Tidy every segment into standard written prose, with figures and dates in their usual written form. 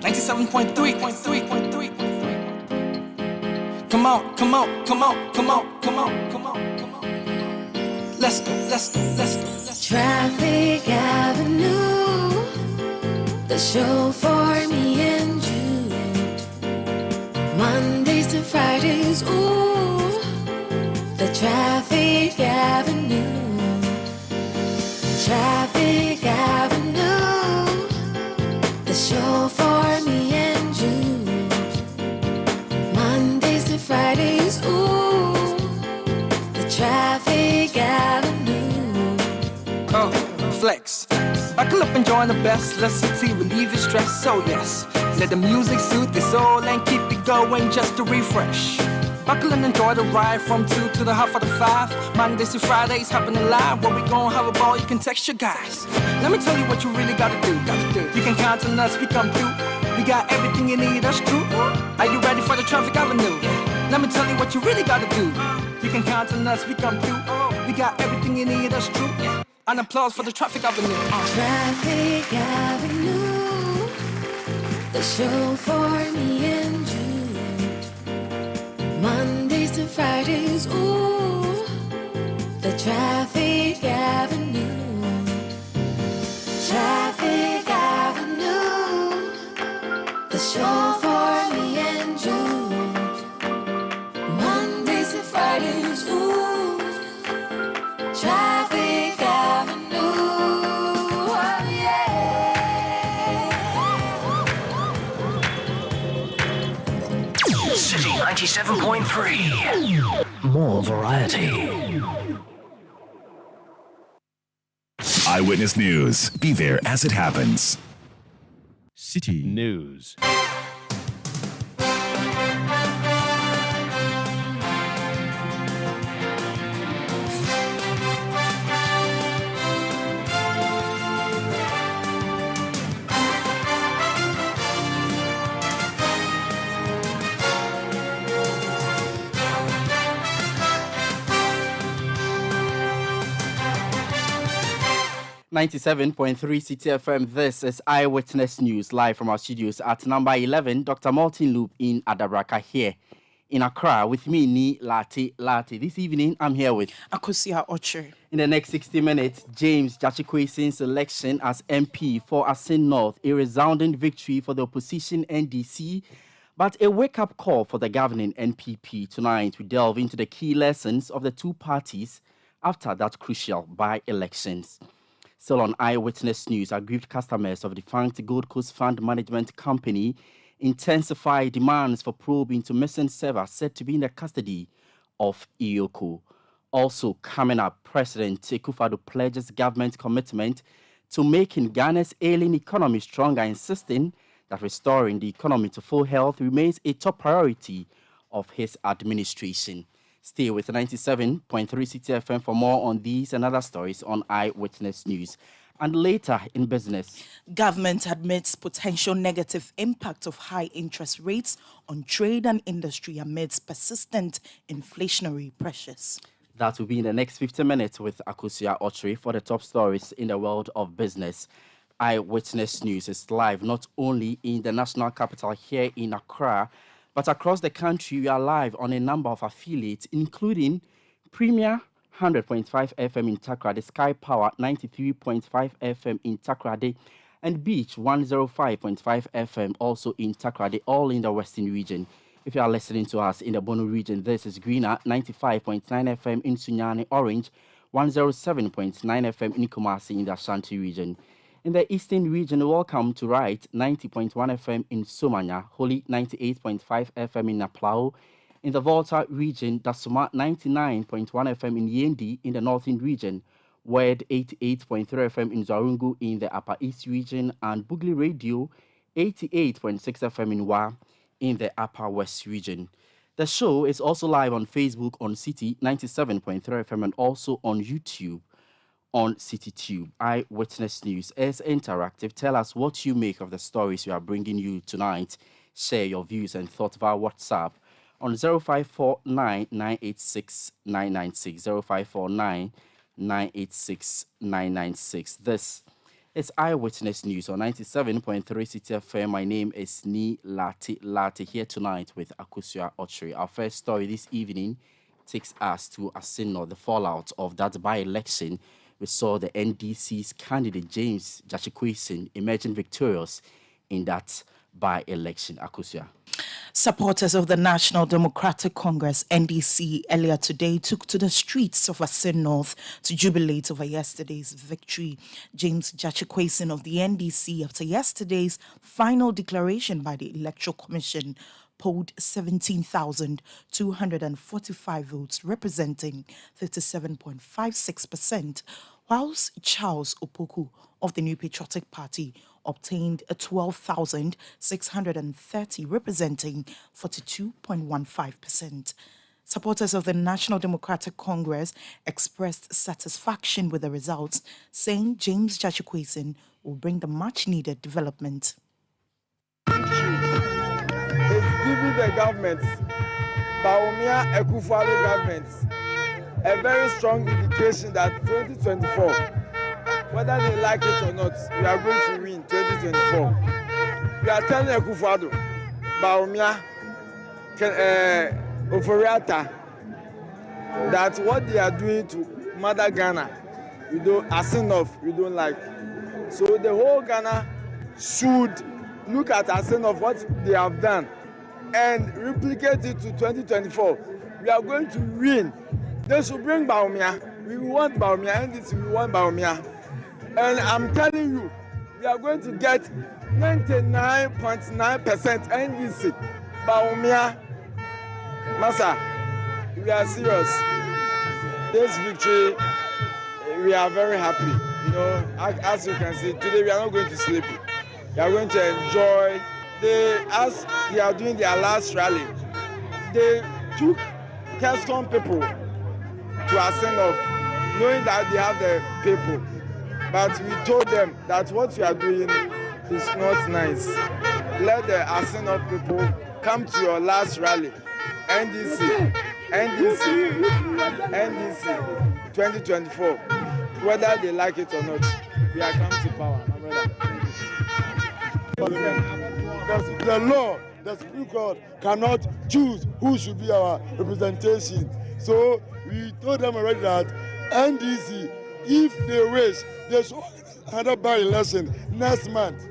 97.3. Come on. Let's go. Traffic Avenue, the show for me and you. Mondays to Fridays, ooh, the Traffic Avenue. Traffic Avenue, the show for me and you. Mondays to Fridays, ooh, the Traffic Avenue. Flex. Buckle up and join the best. Let's see, relieve your stress. So yes, let the music soothe your soul and keep it going just to refresh. Buckle and enjoy the ride from 2 to the half of the 5. Mondays to Fridays happening live. Where we gon' have a ball, you can text your guys. Let me tell you what you really gotta do. You can count on us, we come through. We got everything you need, that's true. Are you ready for the Traffic Avenue? Let me tell you what you really gotta do. You can count on us, we come through. We got everything you need, that's true. An applause for the Traffic Avenue. Traffic Avenue, the show for me and you. Mondays to Fridays, ooh, the Traffic Avenue. Traffic Avenue, the show for me and you. Mondays to Fridays, ooh, Traffic Avenue, oh yeah. City 97.3. More variety. Eyewitness News. Be there as it happens. City News. .3 City FM. This is Eyewitness News live from our studios at number 11, Dr. Martin Loop in Adabraka here in Accra with me, Ni Lati. This evening, I'm here with Akosia Oche. In the next 60 minutes, James Jachikwesin's election as MP for Asin North, a resounding victory for the opposition NDC, but a wake-up call for the governing NPP. Tonight, we delve into the key lessons of the two parties after that crucial by-elections. Still on Eyewitness News, aggrieved customers of the defunct Gold Coast Fund Management Company intensify demands for probe into missing servers said to be in the custody of Iyoko. Also coming up, President Akufo-Addo pledges government commitment to making Ghana's ailing economy stronger, insisting that restoring the economy to full health remains a top priority of his administration. Stay with 97.3 City FM for more on these and other stories on Eyewitness News. And later in business, government admits potential negative impact of high interest rates on trade and industry amidst persistent inflationary pressures. That will be in the next 50 minutes with Akosia Oche for the top stories in the world of business. Eyewitness News is live not only in the national capital here in Accra, but across the country. We are live on a number of affiliates, including Premier 100.5 FM in Takoradi, Sky Power 93.5 FM in Takoradi, and Beach 105.5 FM also in Takoradi, all in the Western region. If you are listening to us in the Bono region, this is Greener 95.9 FM in Sunyani, Orange 107.9 FM in Kumasi in the Ashanti region. In the Eastern region, welcome to Right 90.1 FM in Somanya, Holy 98.5 FM in Naplao. In the Volta region, Dasuma 99.1 FM in Yendi in the Northern region, Word 88.3 FM in Zarungu in the Upper East region, and Bugli Radio 88.6 FM in Wa in the Upper West region. The show is also live on Facebook on City 97.3 FM and also on YouTube on CityTube. Eyewitness News is interactive. Tell us what you make of the stories we are bringing you tonight. Share your views and thoughts via WhatsApp on 0549 986 996. 0549 986 996. This It's Eyewitness News on 97.3 City FM. My name is Ni Lati here tonight with Akusua Ochri. Our first story this evening takes us to Asin North, the fallout of that by-election. We saw the NDC's candidate James Jachikwisin emerging victorious in that by-election. Akusua. Supporters of the National Democratic Congress, NDC, earlier today took to the streets of Asin North to jubilate over yesterday's victory. James Jachikwisin of the NDC, after yesterday's final declaration by the Electoral Commission, polled 17,245 votes, representing 57.56%, whilst Charles Opoku of the New Patriotic Party obtained 12,630, representing 42.15%. Supporters of the National Democratic Congress expressed satisfaction with the results, saying James Jachikwisin will bring the much-needed development. It's giving the government, Bawumia Ekufuado government, a very strong indication that 2024, whether they like it or not, we are going to win 2024. We are telling Ekufuado, Bawumia, Oforiata, that what they are doing to Mother Ghana, Asin North, we don't like. So the whole Ghana should look at Asin North, what they have done, and replicate it to 2024. We are going to win. They should bring Bawumia. We want Bawumia, and this we want Bawumia. And I'm telling you, we are going to get 99.9% NDC. Bawumia, Masa, we are serious. This victory, we are very happy. As you can see, today we are not going to sleep. We are going to enjoy. As they are doing their last rally, they took custom people to Asin North, knowing that they have the people. But we told them that what we are doing is not nice. Let the Asin North people come to your last rally. NDC 2024. Whether they like it or not, we are coming to power, my brother. The law, the Supreme Court cannot choose who should be our representation. So we told them already that NDC, if they wish, they should another by-election next month.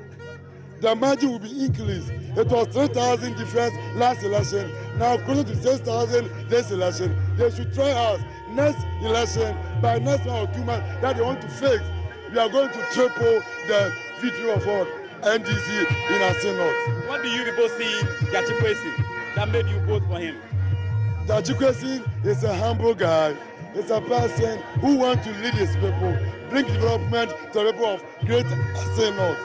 The margin will be increased. It was 3,000 difference last election, now closer to 6,000 this election. They should try us next election, by next month or 2 months, that they want to fix. We are going to triple the victory of all NDC in Asin North. What do you people see Jachikwisin that made you vote for him? Jachikwisin is a humble guy. It's a person who wants to lead his people, bring development to the people of Great Asin North.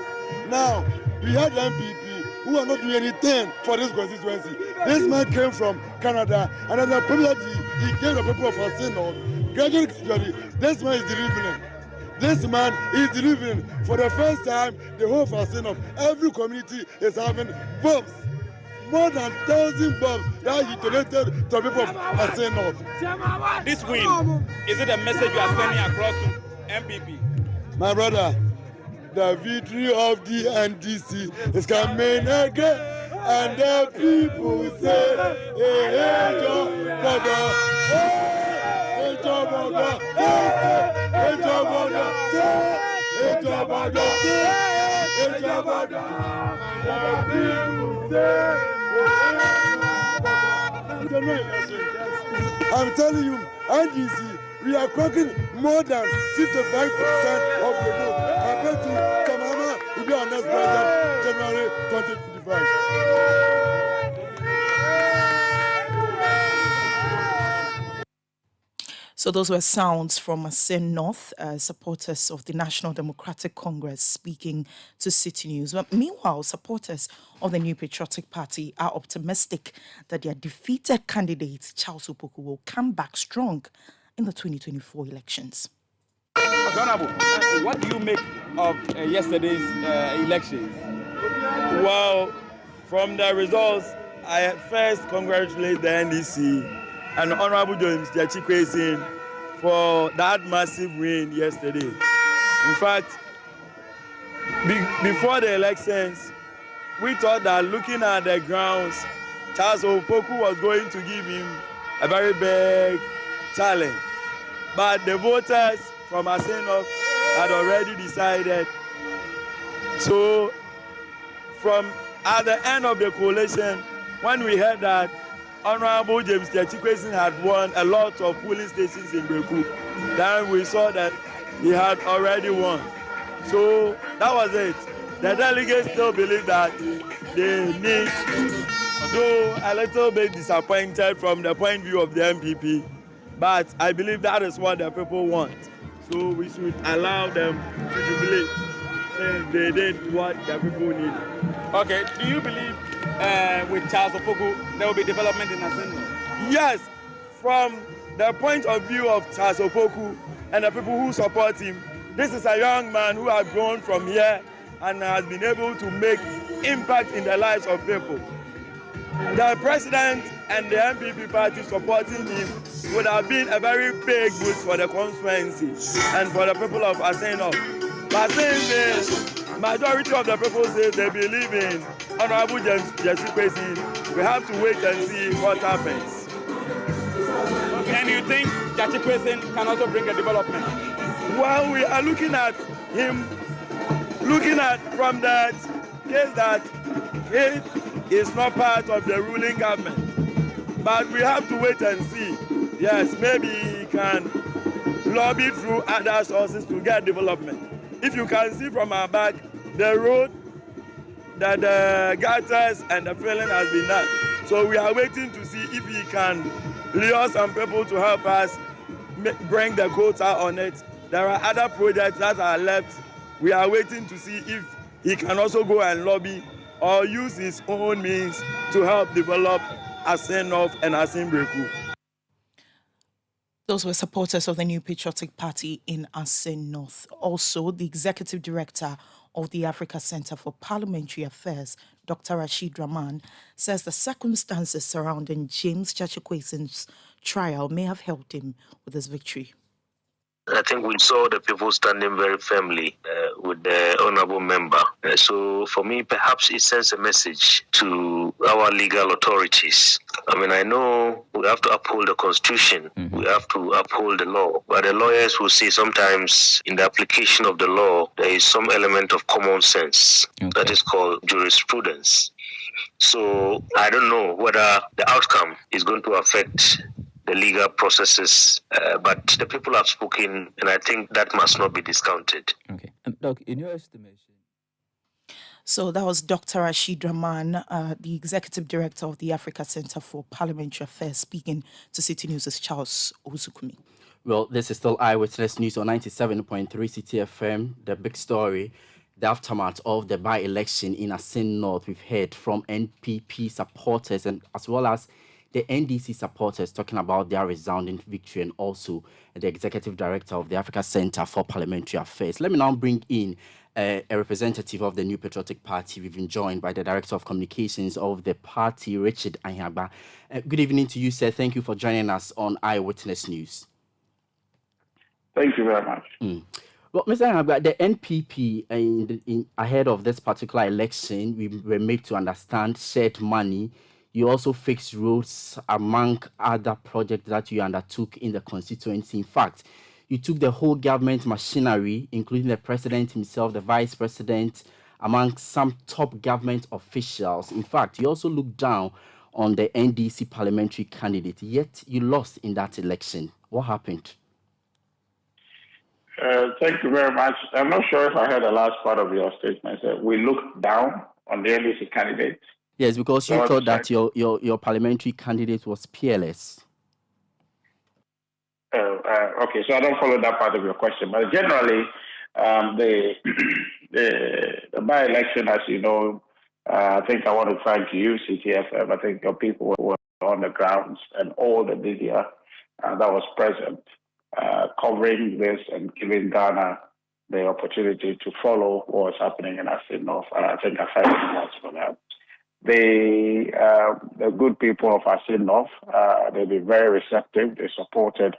Now, we had MPP who are not doing anything for this constituency. This man came from Canada, and as a premier, he gave the people of Asin North. Gradually, this man is delivering. This man is delivering. For the first time, the whole of Asin North, every community is having bombs. More than 1,000 bombs that he donated to the people of Asin North. This win, is it a message you are sending across to MPP? My brother, the victory of the NDC is coming again, and the people say, hey, hey, Joe, Bodo, hey, Joe, Bodo, hey, Joe, Bodo, hey, Joe, Bodo, hey, Joe, Bodo, the people say, I'm telling you, NDC, we are cracking more than 55% of the vote. Compared to Kamama, will be our next president, January 2025. So those were sounds from Asin North, supporters of the National Democratic Congress speaking to City News. But meanwhile, supporters of the New Patriotic Party are optimistic that their defeated candidate, Charles Opoku, will come back strong in the 2024 elections. Honorable, what do you make of yesterday's elections? Well, from the results, I first congratulate the NDC and Honorable James Jachikwisin for that massive win yesterday. In fact, before the elections, we thought that looking at the grounds, Charles Opoku was going to give him a very big challenge. But the voters from Asin North had already decided. So from at the end of the coalition, when we heard that Honorable James Chikwesin had won a lot of polling stations in Breku, then we saw that he had already won. So that was it. The delegates still believe that they need, though a little bit disappointed from the point of view of the MPP, but I believe that is what the people want. So we should allow them to jubilate since they did what the people need. Okay, do you believe with Charles Opoku there will be development in Asin North? Yes, from the point of view of Charles Opoku and the people who support him, this is a young man who has grown from here and has been able to make impact in the lives of people. The president and the MPP party supporting him would have been a very big boost for the constituency and for the people of Asin North. But since the majority of the people say they believe in Honorable James Chikwesin, we have to wait and see what happens. Okay, and you think Chikwesin can also bring a development? Well, we are looking at him, from that case that he is not part of the ruling government. But we have to wait and see. Yes, maybe he can lobby through other sources to get development. If you can see from our back, the road, that the gutters and the filling has been done. So we are waiting to see if he can lure some people to help us bring the quota on it. There are other projects that are left. We are waiting to see if he can also go and lobby or use his own means to help develop Asin North and Asin Breku. Those were supporters of the New Patriotic Party in Asin North. Also, the executive director of the Africa Center for Parliamentary Affairs, Dr. Rashid Rahman, says the circumstances surrounding James Chikwesin's trial may have helped him with his victory. I think we saw the people standing very firmly with the honorable member. So for me, perhaps it sends a message to our legal authorities. I mean, I know we have to uphold the constitution. Mm-hmm. We have to uphold the law. But the lawyers will say sometimes in the application of the law, there is some element of common sense that is called jurisprudence. So I don't know whether the outcome is going to affect the legal processes, but the people have spoken, and I think that must not be discounted. Okay. Doc, in your estimation? So that was Dr. Rashid Rahman, the Executive Director of the Africa Center for Parliamentary Affairs, speaking to City News' Charles Ozukumi. Well, this is still Eyewitness News on 97.3 City FM. The big story, the aftermath of the by-election in Asin North, we've heard from NPP supporters and as well as the NDC supporters talking about their resounding victory, and also the Executive Director of the Africa Center for Parliamentary Affairs. Let me now bring in a representative of the New Patriotic Party. We've been joined by the Director of Communications of the party, Richard Anyagba. Good evening to you, sir. Thank you for joining us on Eyewitness News. Thank you very much. Well, Mr. Anyagba, the NPP, ahead of this particular election, we were made to understand shared money. You also fixed roads among other projects that you undertook in the constituency. In fact, you took the whole government machinery, including the president himself, the vice president, among some top government officials. In fact, you also looked down on the NDC parliamentary candidate, yet you lost in that election. What happened? Thank you very much. I'm not sure if I heard the last part of your statement. We looked down on the NDC candidate. Yes, because you thought that your parliamentary candidate was peerless. Okay, so I don't follow that part of your question. But generally, the by-election, as you know, I think I want to thank you, CTFM. I think your people were on the grounds and all the media that was present, covering this and giving Ghana the opportunity to follow what was happening in Asin North. And I think I thank you much for that. The good people of Asin North, they've been very receptive. They supported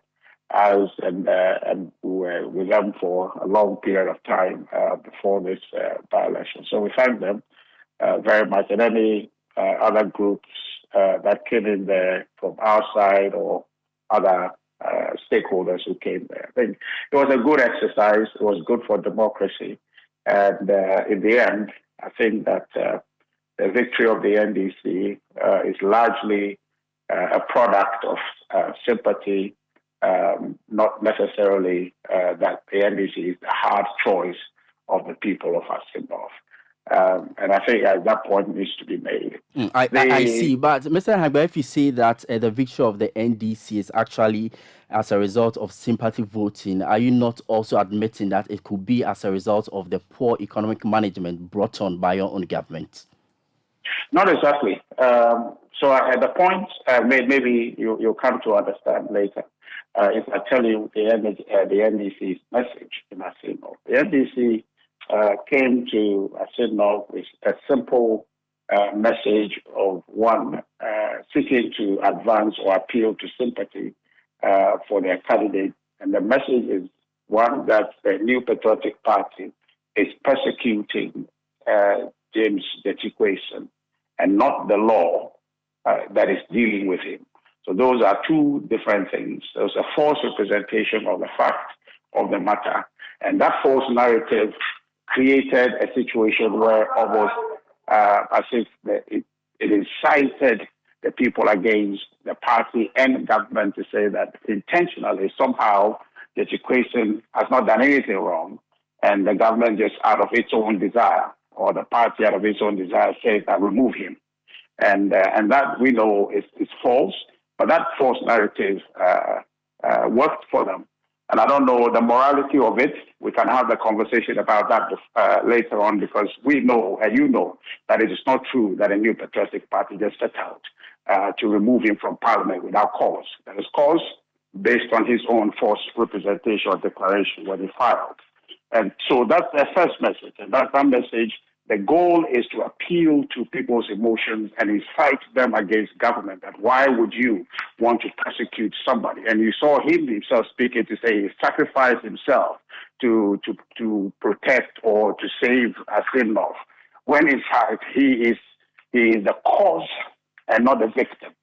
us, and we were with them for a long period of time before this by-election. So we thank them very much, and any other groups that came in there from our side or other stakeholders who came there. I think it was a good exercise. It was good for democracy. And in the end, I think that the victory of the NDC is largely a product of sympathy, not necessarily that the NDC is the hard choice of the people of Asin North. And I think at that point needs to be made. I see, but Mr. Hagba, if you say that the victory of the NDC is actually as a result of sympathy voting, are you not also admitting that it could be as a result of the poor economic management brought on by your own government? Not exactly. So at the point, maybe you'll come to understand later. If I tell you the NDC's message in Asin North, the NDC came to Asin North with a simple message of one, seeking to advance or appeal to sympathy for their candidate. And the message is one, that the New Patriotic Party is persecuting James Equation and not the law that is dealing with him. So those are two different things. There's a false representation of the fact of the matter, and that false narrative created a situation where almost as if it incited the people against the party and government to say that intentionally, somehow, the equation has not done anything wrong, and the government just out of its own desire, or the party out of its own desire, says that remove him. And that we know is false, but that false narrative worked for them. And I don't know the morality of it. We can have the conversation about that later on, because we know, and you know, that it is not true that a New Patriotic Party just set out to remove him from Parliament without cause. There is cause based on his own false representation or declaration when he filed. And so that's the first message. And that message, the goal is to appeal to people's emotions and incite them against government. That why would you want to persecute somebody? And you saw him himself speaking to say he sacrificed himself to protect or to save Asin North, when in fact he is the cause and not the victim.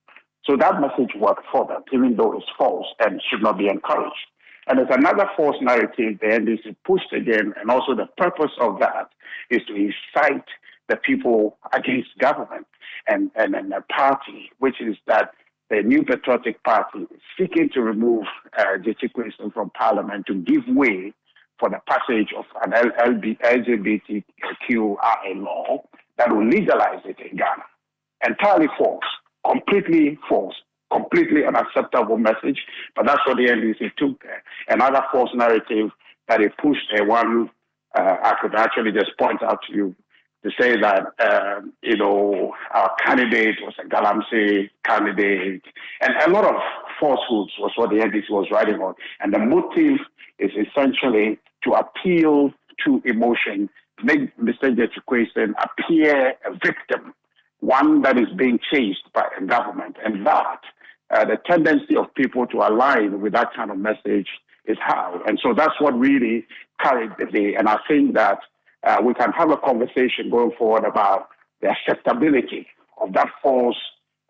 So that message worked for them, even though it's false and should not be encouraged. And there's another false narrative the NDC pushed again, and also the purpose of that is to incite the people against government and the party, which is that the New Patriotic Party is seeking to remove Equation from Parliament to give way for the passage of an LGBTQIA law that will legalize it in Ghana. Entirely false, completely false. Completely unacceptable message, but that's what the NDC took there. Another false narrative that it pushed, one I could actually just point out to you, to say that, our candidate was a Galamsey candidate, and a lot of falsehoods was what the NDC was writing on. And the motive is essentially to appeal to emotion, make Mr. Equation appear a victim, one that is being chased by a government, and that the tendency of people to align with that kind of message is high. And so that's what really carried the day. And I think that we can have a conversation going forward about the acceptability of that false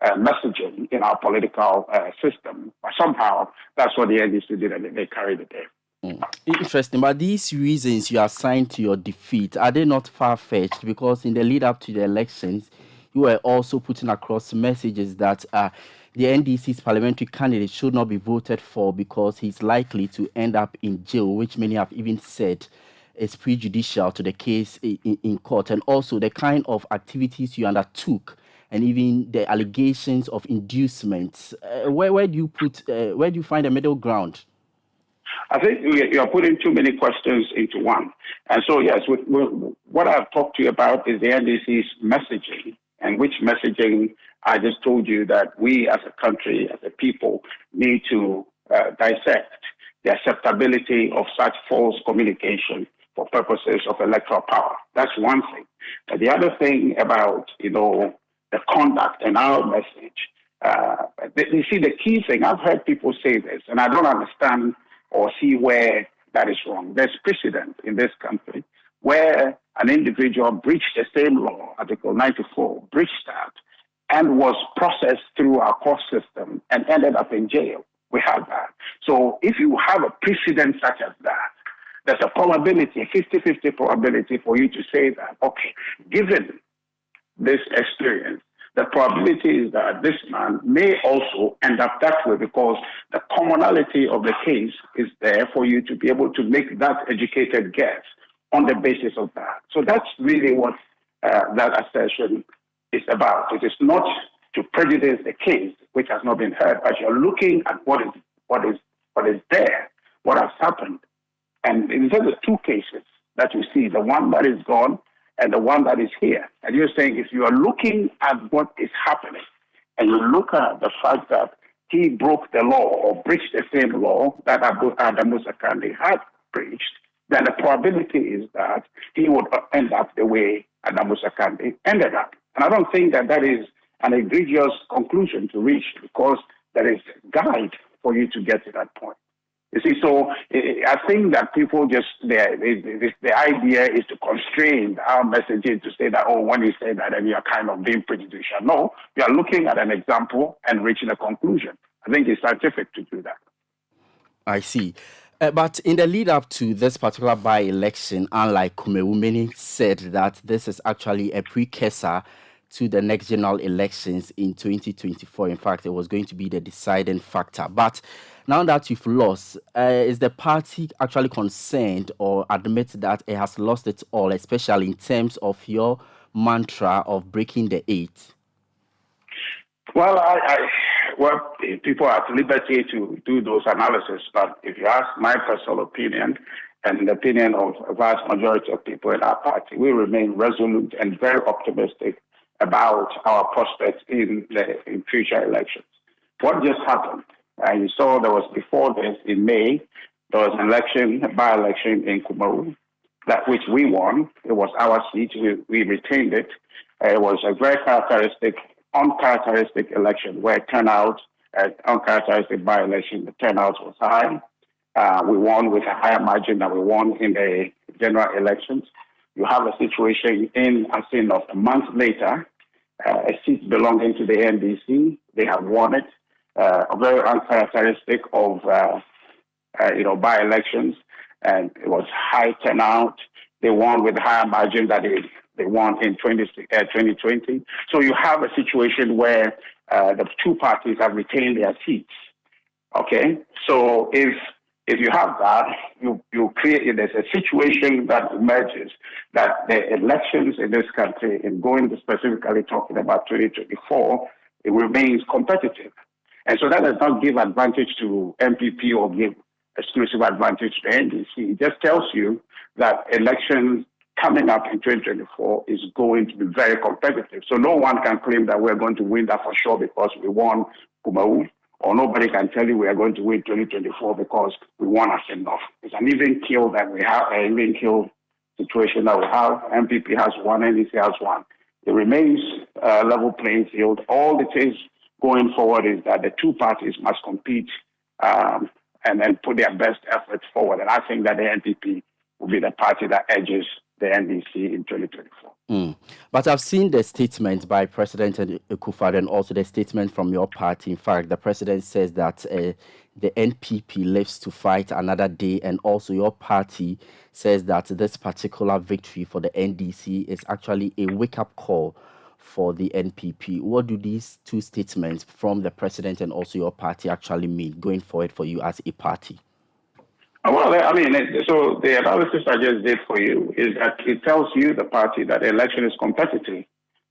messaging in our political system. But somehow, that's what the NDC did, and they carried the day. Interesting, but these reasons you assigned to your defeat, are they not far-fetched? Because in the lead up to the elections, you were also putting across messages that the NDC's parliamentary candidate should not be voted for because he's likely to end up in jail, which many have even said is prejudicial to the case in court. And also the kind of activities you undertook and even the allegations of inducements. Where do you find a middle ground? I think you're putting too many questions into one. And so, yes, what I've talked to you about is the NDC's messaging, and which messaging I just told you that we as a country, as a people, need to dissect the acceptability of such false communication for purposes of electoral power. That's one thing. But the other thing about, the conduct and our message You see, the key thing, I've heard people say this, and I don't understand or see where that is wrong. There's precedent in this country where an individual breached the same law, Article 94, breached that, and was processed through our court system and ended up in jail. We have that. So if you have a precedent such as that, there's a probability, 50-50 probability for you to say that, okay, given this experience, the probability is that this man may also end up that way because the commonality of the case is there for you to be able to make that educated guess on the basis of that. So that's really what that assertion is about. It is not to prejudice the case, which has not been heard, but you're looking at what is there, what has happened. And in terms of two cases that you see, the one that is gone and the one that is here. And you're saying if you are looking at what is happening and you look at the fact that he broke the law or breached the same law that Adamu Sakande had breached, then the probability is that he would end up the way Adamu Sakande ended up. And I don't think that that is an egregious conclusion to reach because there is a guide for you to get to that point. You see, so I think that people just, the idea is to constrain our messaging to say that, oh, when you say that, then you're kind of being prejudicial. No, we are looking at an example and reaching a conclusion. I think it's scientific to do that. I see. But in the lead up to this particular by-election, unlike Kumewu, many said that this is actually a precursor to the next general elections in 2024. In fact, it was going to be the deciding factor. But now that you've lost, is the party actually concerned or admit that it has lost it all, especially in terms of your mantra of breaking the eight? Well, well, people are at liberty to do those analyses, but if you ask my personal opinion and the opinion of a vast majority of people in our party, we remain resolute and very optimistic about our prospects in future elections. What just happened? You saw there was before this in May, there was an election, a by-election in Kumaru, that which we won. It was our seat. We retained it. It was a very uncharacteristic election where turnout, uncharacteristic by-election, the turnout was high. We won with a higher margin than we won in the general elections. You have a situation in Asin North a month later, a seat belonging to the NDC. They have won it. Very uncharacteristic of by-elections, and it was high turnout. They won with a higher margin that they won in 2020. So you have a situation where the two parties have retained their seats. Okay, so if you have that, you create, there's a situation that emerges that the elections in this country, in going to specifically talking about 2024, it remains competitive. And so that does not give advantage to MPP or give exclusive advantage to NDC. It just tells you that elections coming up in 2024 is going to be very competitive. So no one can claim that we're going to win that for sure because we won Kumawu, or nobody can tell you we are going to win 2024 because we won Asin North. It's an even kill that we have, an even kill situation that we have. MPP has one, NDC has one. It remains a level playing field. All it is going forward is that the two parties must compete and then put their best efforts forward. And I think that the NPP will be the party that edges the NDC in 2024. But I've seen the statement by President Akufo-Addo and also the statement from your party. In fact, the president says that the NPP lives to fight another day, and also your party says that this particular victory for the NDC is actually a wake-up call for the NPP. What do these two statements from the president and also your party actually mean going forward for you as a party? Well, I mean, so the analysis I just did for you is that it tells you, the party, that the election is competitive,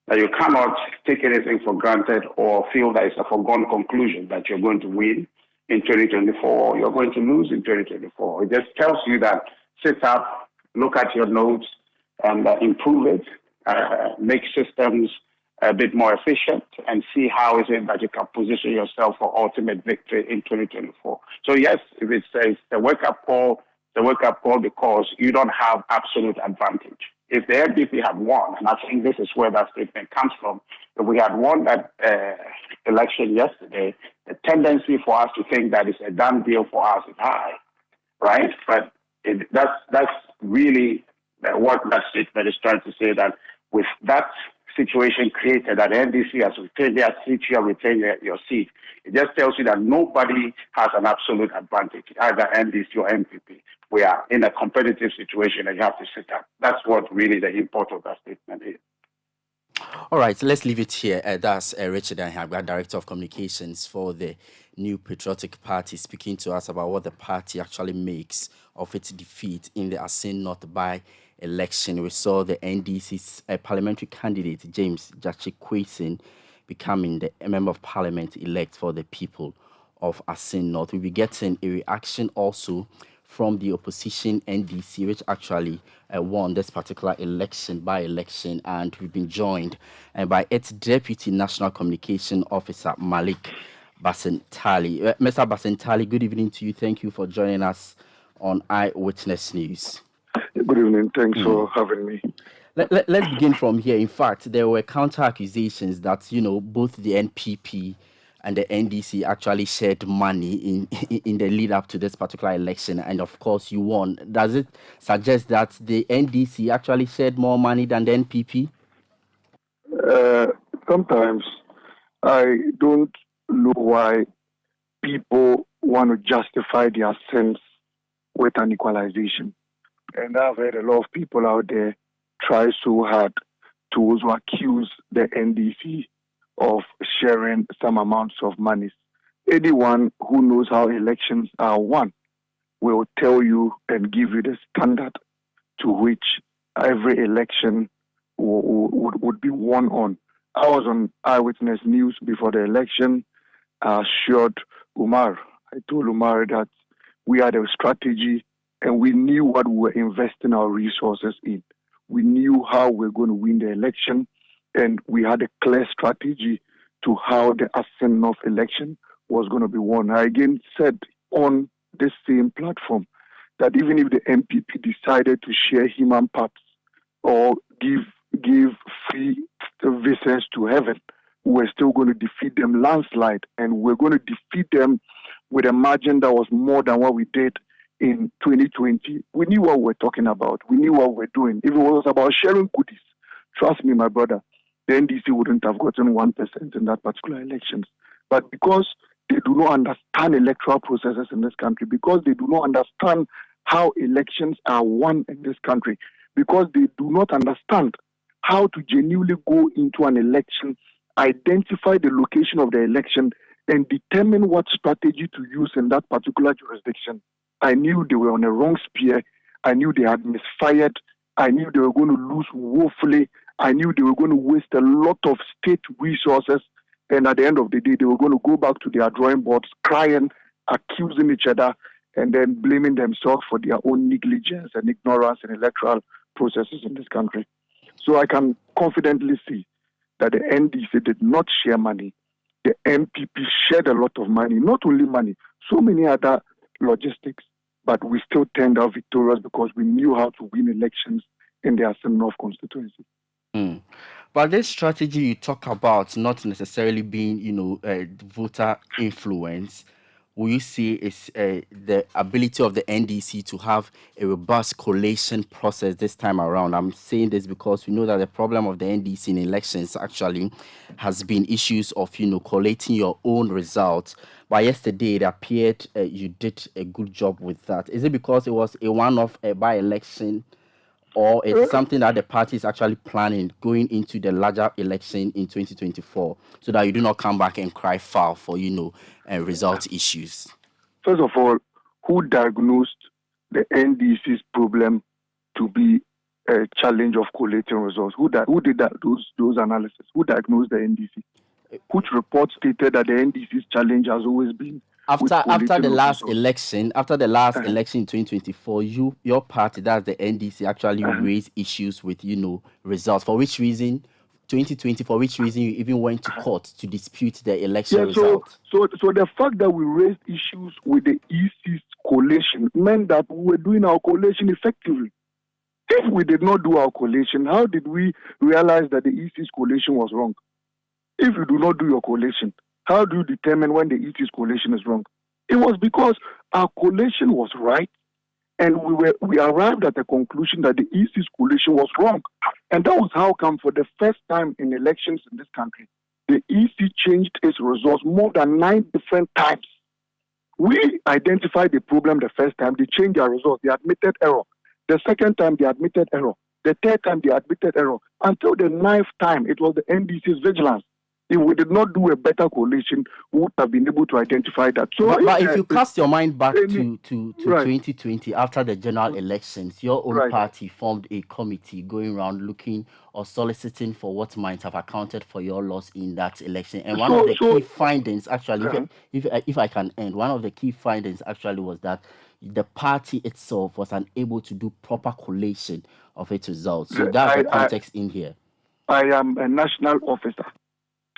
that you cannot take anything for granted or feel that it's a foregone conclusion that you're going to win in 2024 or you're going to lose in 2024. It just tells you that sit up, look at your notes, and improve it, make systems a bit more efficient, and see how is it that you can position yourself for ultimate victory in 2024. So yes, if it says the wake-up call, because you don't have absolute advantage. if the NDC had won, and I think this is where that statement comes from, if we had won that election yesterday, the tendency for us to think that it's a done deal for us is high, right? But that's really what that statement is trying to say, that with that situation created, that NDC has retained their seat, you have retained your seat. It just tells you that nobody has an absolute advantage, either NDC or MPP. We are in a competitive situation and you have to sit up. That's what really the import of that statement is. All right, let's leave it here. That's Richard Anhagba, Director of Communications for the New Patriotic Party, speaking to us about what the party actually makes of its defeat in the Asin North by-election. We saw the NDC's parliamentary candidate, James Jachikwesin, becoming the Member of Parliament elect for the people of Asin North. We'll be getting a reaction also from the opposition NDC, which actually won this particular by-election, and we've been joined by its Deputy National Communication Officer, Malik Basentali. Mr. Basentali, good evening to you. Thank you for joining us on Eyewitness News. Good evening. Thanks for having me. Let's begin from here. In fact, there were counter accusations that, both the NPP and the NDC actually shared money in the lead up to this particular election, and of course you won. Does it suggest that the NDC actually shared more money than the NPP? Sometimes I don't know why people want to justify their sins with an equalization. And I've heard a lot of people out there try so hard to also accuse the NDC of sharing some amounts of money. Anyone who knows how elections are won will tell you and give you the standard to which every election would be won on. I was on Eyewitness News before the election. I assured Umar. I told Umar that we had a strategy and we knew what we were investing our resources in. We knew how we were going to win the election, and we had a clear strategy to how the Asin North election was going to be won. I again said on this same platform that even if the MPP decided to share human parts or give free visas to heaven, we're still going to defeat them landslide, and we're going to defeat them with a margin that was more than what we did in 2020. We knew what we were talking about. We knew what we were doing. If it was about sharing goodies, trust me, my brother, the NDC wouldn't have gotten 1% in that particular elections. But because they do not understand electoral processes in this country, because they do not understand how elections are won in this country, because they do not understand how to genuinely go into an election, identify the location of the election, and determine what strategy to use in that particular jurisdiction, I knew they were on a wrong spear. I knew they had misfired. I knew they were going to lose woefully. I knew they were going to waste a lot of state resources. And at the end of the day, they were going to go back to their drawing boards, crying, accusing each other, and then blaming themselves for their own negligence and ignorance in electoral processes in this country. So I can confidently see that the NDC did not share money. The MPP shared a lot of money, not only money, so many other logistics, but we still turned out victorious because we knew how to win elections in the Asin North constituency. But this strategy you talk about not necessarily being, voter influence, will you see is the ability of the NDC to have a robust collation process this time around? I'm saying this because we know that the problem of the NDC in elections actually has been issues of, collating your own results. But yesterday it appeared you did a good job with that. Is it because it was a one-off by-election, or it's something that the party is actually planning going into the larger election in 2024 so that you do not come back and cry foul for, result issues? First of all, who diagnosed the NDC's problem to be a challenge of collating results? Who did that? Those analysis? Who diagnosed the NDC? Which report stated that the NDC's challenge has always been after the last election, election in 2024, your party, that's the NDC, actually raised issues with results. For which reason? 2020, for which reason you even went to court to dispute the election result? So the fact that we raised issues with the EC's collation meant that we were doing our collation effectively. If we did not do our collation, how did we realize that the EC's collation was wrong? If you do not do your collation, how do you determine when the EC's collation is wrong? It was because our collation was right, and we arrived at the conclusion that the EC's collation was wrong. And that was how come for the first time in elections in this country, the EC changed its results more than 9 different times. We identified the problem the first time, they changed their results, they admitted error. The second time, they admitted error. The third time, they admitted error. Until the 9th time, it was the NDC's vigilance. If we did not do a better collation, we would have been able to identify that. So, but if you cast your mind back to right. 2020, after the general elections, your own Right. party formed a committee going around looking or soliciting for what might have accounted for your loss in that election. And one of the key findings, actually, if I can end, one of the key findings actually was that the party itself was unable to do proper collation of its results. So that's the context in here. I am a national officer.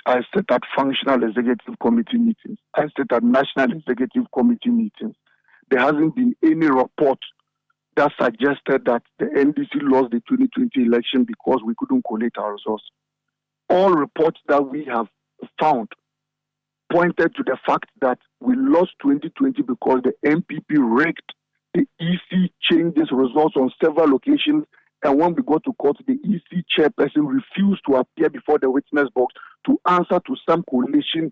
I sit at functional executive committee meetings. I sit at national executive committee meetings. There hasn't been any report that suggested that the NDC lost the 2020 election because we couldn't collate our results. All reports that we have found pointed to the fact that we lost 2020 because the MPP rigged. The EC changed its results on several occasions, and when we got to court, the EC chairperson refused to appear before the witness box to answer to some collation,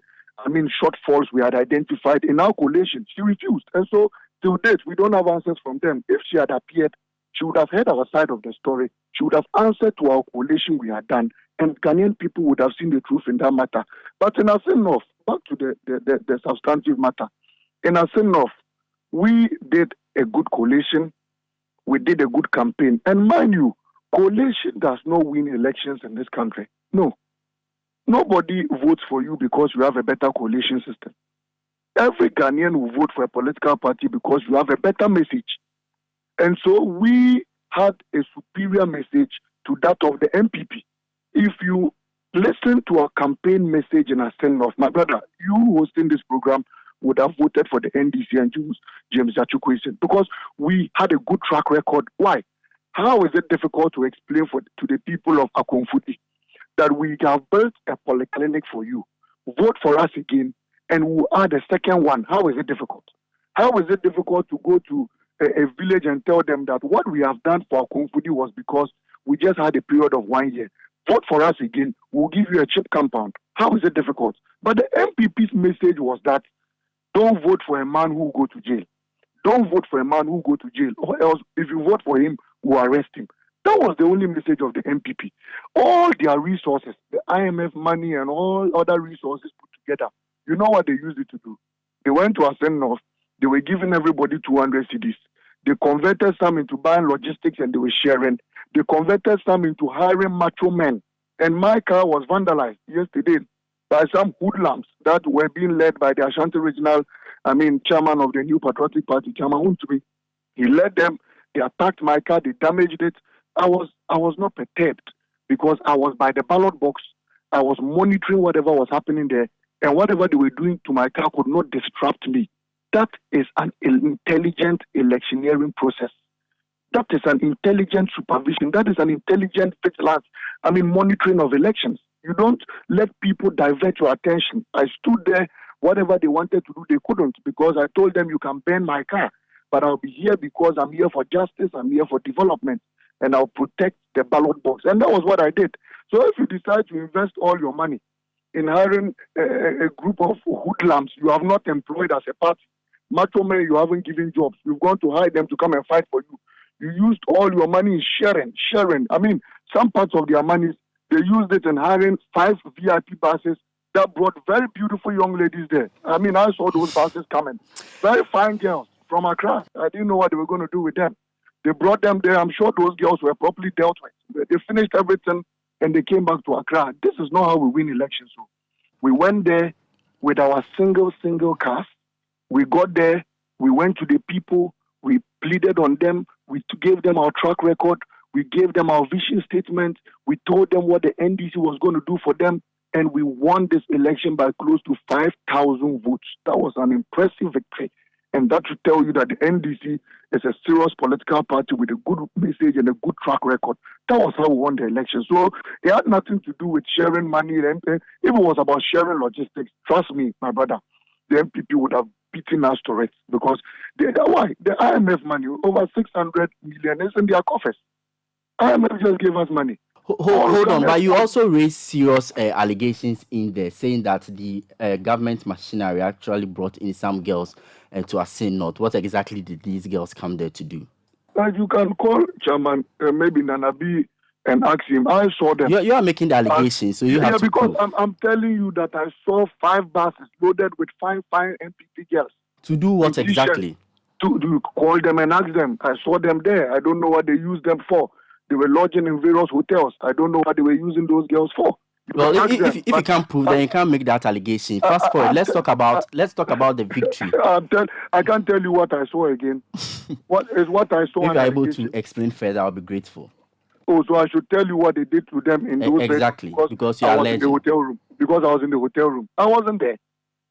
shortfalls we had identified in our collation. She refused. And so, till date, we don't have answers from them. If she had appeared, she would have heard our side of the story. She would have answered to our collation we had done, and Ghanaian people would have seen the truth in that matter. But in Asin North, back to the substantive matter, in Asin North, we did a good collation. We did a good campaign. And mind you, collation does not win elections in this country. No. Nobody votes for you because you have a better collation system. Every Ghanaian will vote for a political party because you have a better message. And so we had a superior message to that of the MPP. If you listen to our campaign message in Asin North, my brother, you hosting this program would have voted for the NDC and James Jachukwu because we had a good track record. Why? How is it difficult to explain to the people of Akomfuti that we have built a polyclinic for you? Vote for us again, and we'll add a second one. How is it difficult? How is it difficult to go to a village and tell them that what we have done for Akomfuti was because we just had a period of 1 year? Vote for us again, we'll give you a cheap compound. How is it difficult? But the MPP's message was that don't vote for a man who will go to jail. Don't vote for a man who will go to jail. Or else, if you vote for him, we'll arrest him. That was the only message of the MPP. All their resources, the IMF money and all other resources put together, you know what they used it to do? They went to Asin North. They were giving everybody 200 cedis. They converted some into buying logistics and they were sharing. They converted some into hiring macho men. And my car was vandalized yesterday by some hoodlums that were being led by the Ashanti Regional, chairman of the New Patriotic Party, Chairman Untumi. He led them, they attacked my car, they damaged it. I was not perturbed because I was by the ballot box. I was monitoring whatever was happening there, and whatever they were doing to my car could not disrupt me. That is an intelligent electioneering process. That is an intelligent supervision. That is an intelligent vigilance. Monitoring of elections. You don't let people divert your attention. I stood there, whatever they wanted to do, they couldn't because I told them you can burn my car, but I'll be here because I'm here for justice, I'm here for development, and I'll protect the ballot box. And that was what I did. So if you decide to invest all your money in hiring a group of hoodlums you have not employed as a party, macho men you haven't given jobs, you've gone to hire them to come and fight for you. You used all your money in sharing. Some parts of their money, they used it in hiring 5 VIP buses that brought very beautiful young ladies there. I saw those buses coming. Very fine girls from Accra. I didn't know what they were going to do with them. They brought them there. I'm sure those girls were properly dealt with. They finished everything and they came back to Accra. This is not how we win elections. So we went there with our single cast. We got there. We went to the people. We pleaded on them. We gave them our track record. We gave them our vision statement. We told them what the NDC was going to do for them. And we won this election by close to 5,000 votes. That was an impressive victory. And that should tell you that the NDC is a serious political party with a good message and a good track record. That was how we won the election. So it had nothing to do with sharing money. And if it was about sharing logistics, trust me, my brother, the MPP would have beaten us to it because why? The IMF money, over 600 million, is in their coffers. IMF just gave us money. Hold on, but you also raised serious allegations in there, saying that the government machinery actually brought in some girls to Asin North. What exactly did these girls come there to do? You can call Chairman maybe Nanabi and ask him. I saw them. You are making the allegations, so you have to because prove. I'm telling you that I saw 5 buses loaded with fine MPP girls. To do what exactly? To call them and ask them. I saw them there. I don't know what they used them for. They were lodging in various hotels. I don't know what they were using those girls for. Well, if you can't prove, then you can't make that allegation. Fast forward. Let's talk about the victory. I can't tell you what I saw again. What I saw? If you're able to explain further, I'll be grateful. Oh, so I should tell you what they did to them in those exactly because you are in the hotel room. Because I was in the hotel room. I wasn't there,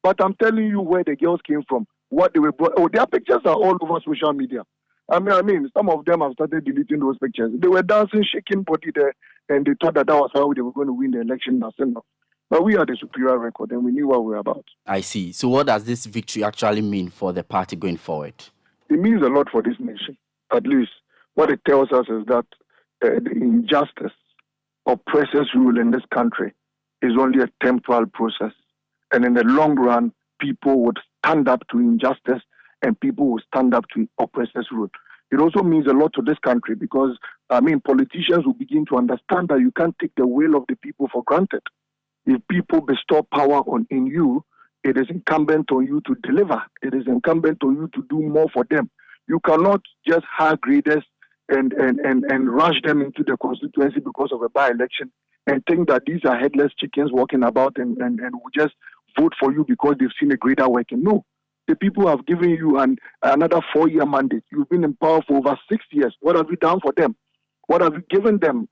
but I'm telling you where the girls came from. What they were brought. Oh, their pictures are all over social media. I mean, some of them have started deleting those pictures. They were dancing, shaking body there, and they thought that was how they were going to win the election. But we had a superior record, and we knew what we were about. I see. So what does this victory actually mean for the party going forward? It means a lot for this nation. At least what it tells us is that the injustice, oppressors rule in this country is only a temporal process. And in the long run, people would stand up to injustice and people will stand up to oppressors' rule. It also means a lot to this country because, politicians will begin to understand that you can't take the will of the people for granted. If people bestow power in you, it is incumbent on you to deliver. It is incumbent on you to do more for them. You cannot just hire graders and rush them into the constituency because of a by-election and think that these are headless chickens walking about and will just vote for you because they've seen a grader working. No. The people have given you another 4-year mandate. You've been in power for over 6 years. What have you done for them? What have you given them?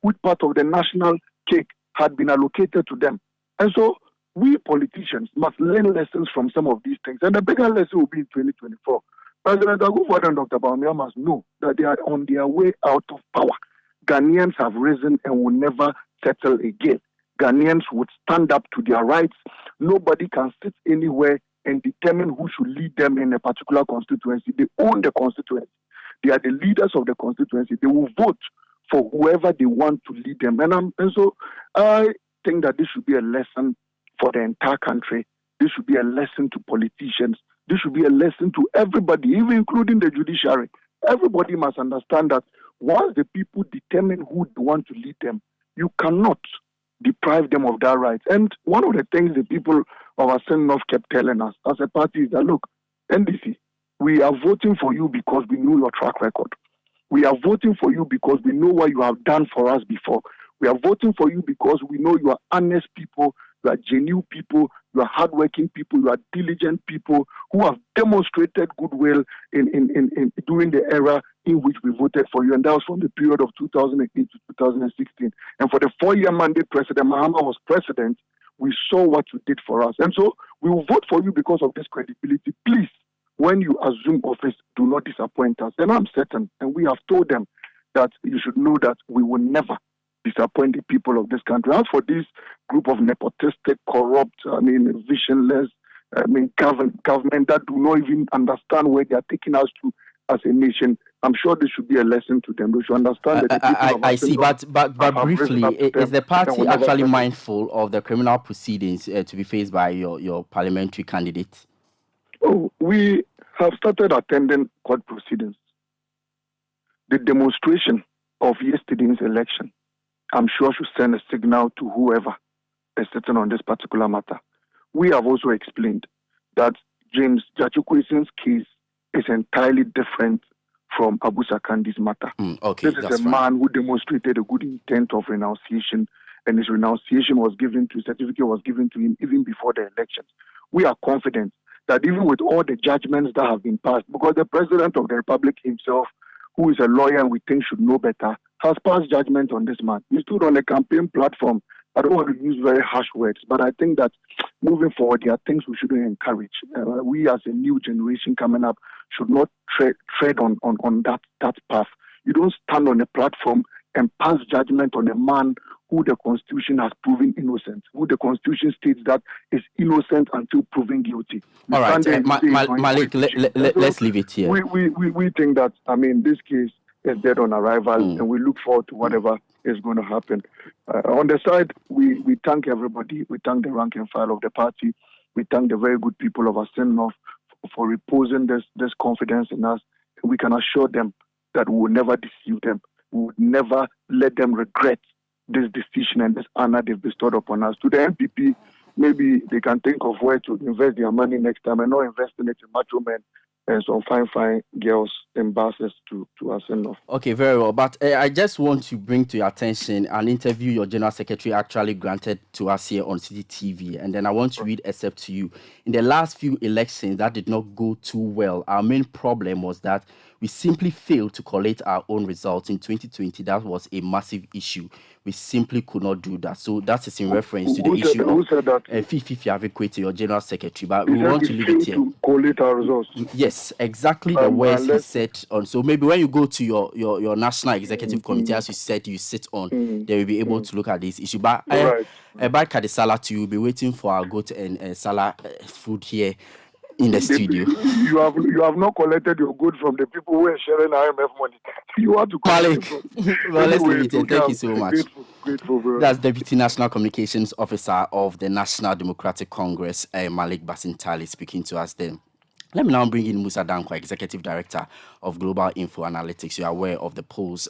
Which part of the national cake had been allocated to them? And so we politicians must learn lessons from some of these things. And the bigger lesson will be in 2024. President Akufo-Addo and Dr. Bawumia must know that they are on their way out of power. Ghanaians have risen and will never settle again. Ghanaians would stand up to their rights. Nobody can sit anywhere and determine who should lead them in a particular constituency. They own the constituency. They are the leaders of the constituency. They will vote for whoever they want to lead them. And so I think that this should be a lesson for the entire country. This should be a lesson to politicians. This should be a lesson to everybody, even including the judiciary. Everybody must understand that once the people determine who they want to lead them, you cannot deprive them of that right. And one of the things the people of Asin North kept telling us as a party is that, look, NDC, we are voting for you because we know your track record. We are voting for you because we know what you have done for us before. We are voting for you because we know you are honest people, you are genuine people, you are hardworking people, you are diligent people who have demonstrated goodwill in during the era in which we voted for you. And that was from the period of 2008 to 2016. And for the 4-year mandate President Mahama was president, we saw what you did for us. And so we will vote for you because of this credibility. Please, when you assume office, do not disappoint us. And I'm certain, and we have told them that you should know that we will never disappoint the people of this country. As for this group of nepotistic, corrupt, visionless, government that do not even understand where they are taking us to as a nation, I'm sure this should be a lesson to them. They should understand that I see, but briefly, is the party actually mindful of the criminal proceedings to be faced by your parliamentary candidate? Oh, we have started attending court proceedings. The demonstration of yesterday's election, I'm sure, should send a signal to whoever is sitting on this particular matter. We have also explained that James Jachukwesin's case is entirely different from Abu Sakandi's matter. Okay, this is a man who demonstrated a good intent of renunciation, and his renunciation certificate was given to him even before the elections. We are confident that even with all the judgments that have been passed, because the President of the Republic himself, who is a lawyer and we think should know better, has passed judgment on this man. He stood on a campaign platform I don't want to use very harsh words, but I think that moving forward, there are things we shouldn't encourage. We as a new generation coming up should not tread on that path. You don't stand on a platform and pass judgment on a man who the Constitution has proven innocent, who the Constitution states that is innocent until proven guilty. All right, Malik, let's leave it here. We think that, this case is dead on arrival, and we look forward to whatever is going to happen. On the side, we thank everybody. We thank the rank and file of the party. We thank the very good people of Asin North for reposing this confidence in us. We can assure them that we will never deceive them. We would never let them regret this decision and this honor they've bestowed upon us. To the MPP, maybe they can think of where to invest their money next time and not investing it in macho men and some fine girls and bosses to Asin North. Okay, very well. But I just want to bring to your attention an interview your General Secretary actually granted to us here on City TV. And then I want to read excerpt to you. In the last few elections, that did not go too well. Our main problem was that we simply failed to collate our own results. In 2020, that was a massive issue. We simply could not do that. So that is in reference to the issue of Fifi Avikwete, your General Secretary. But we want to leave it here. To collate our results. Yes, exactly the words he said on. So maybe when you go to your National Executive Committee, as you said, you sit on, they will be able to look at this issue. But back at the Salah too, you'll be waiting for our goat and Salah food here in the studio. You have not collected your good from the people who are sharing IMF money. You want to collect it. Well, let's leave it here. Thank you so much. Grateful, bro. That's Deputy National Communications Officer of the National Democratic Congress, Malik Basintali, speaking to us then. Let me now bring in Musa Dankwa, Executive Director of Global Info Analytics. You are aware of the polls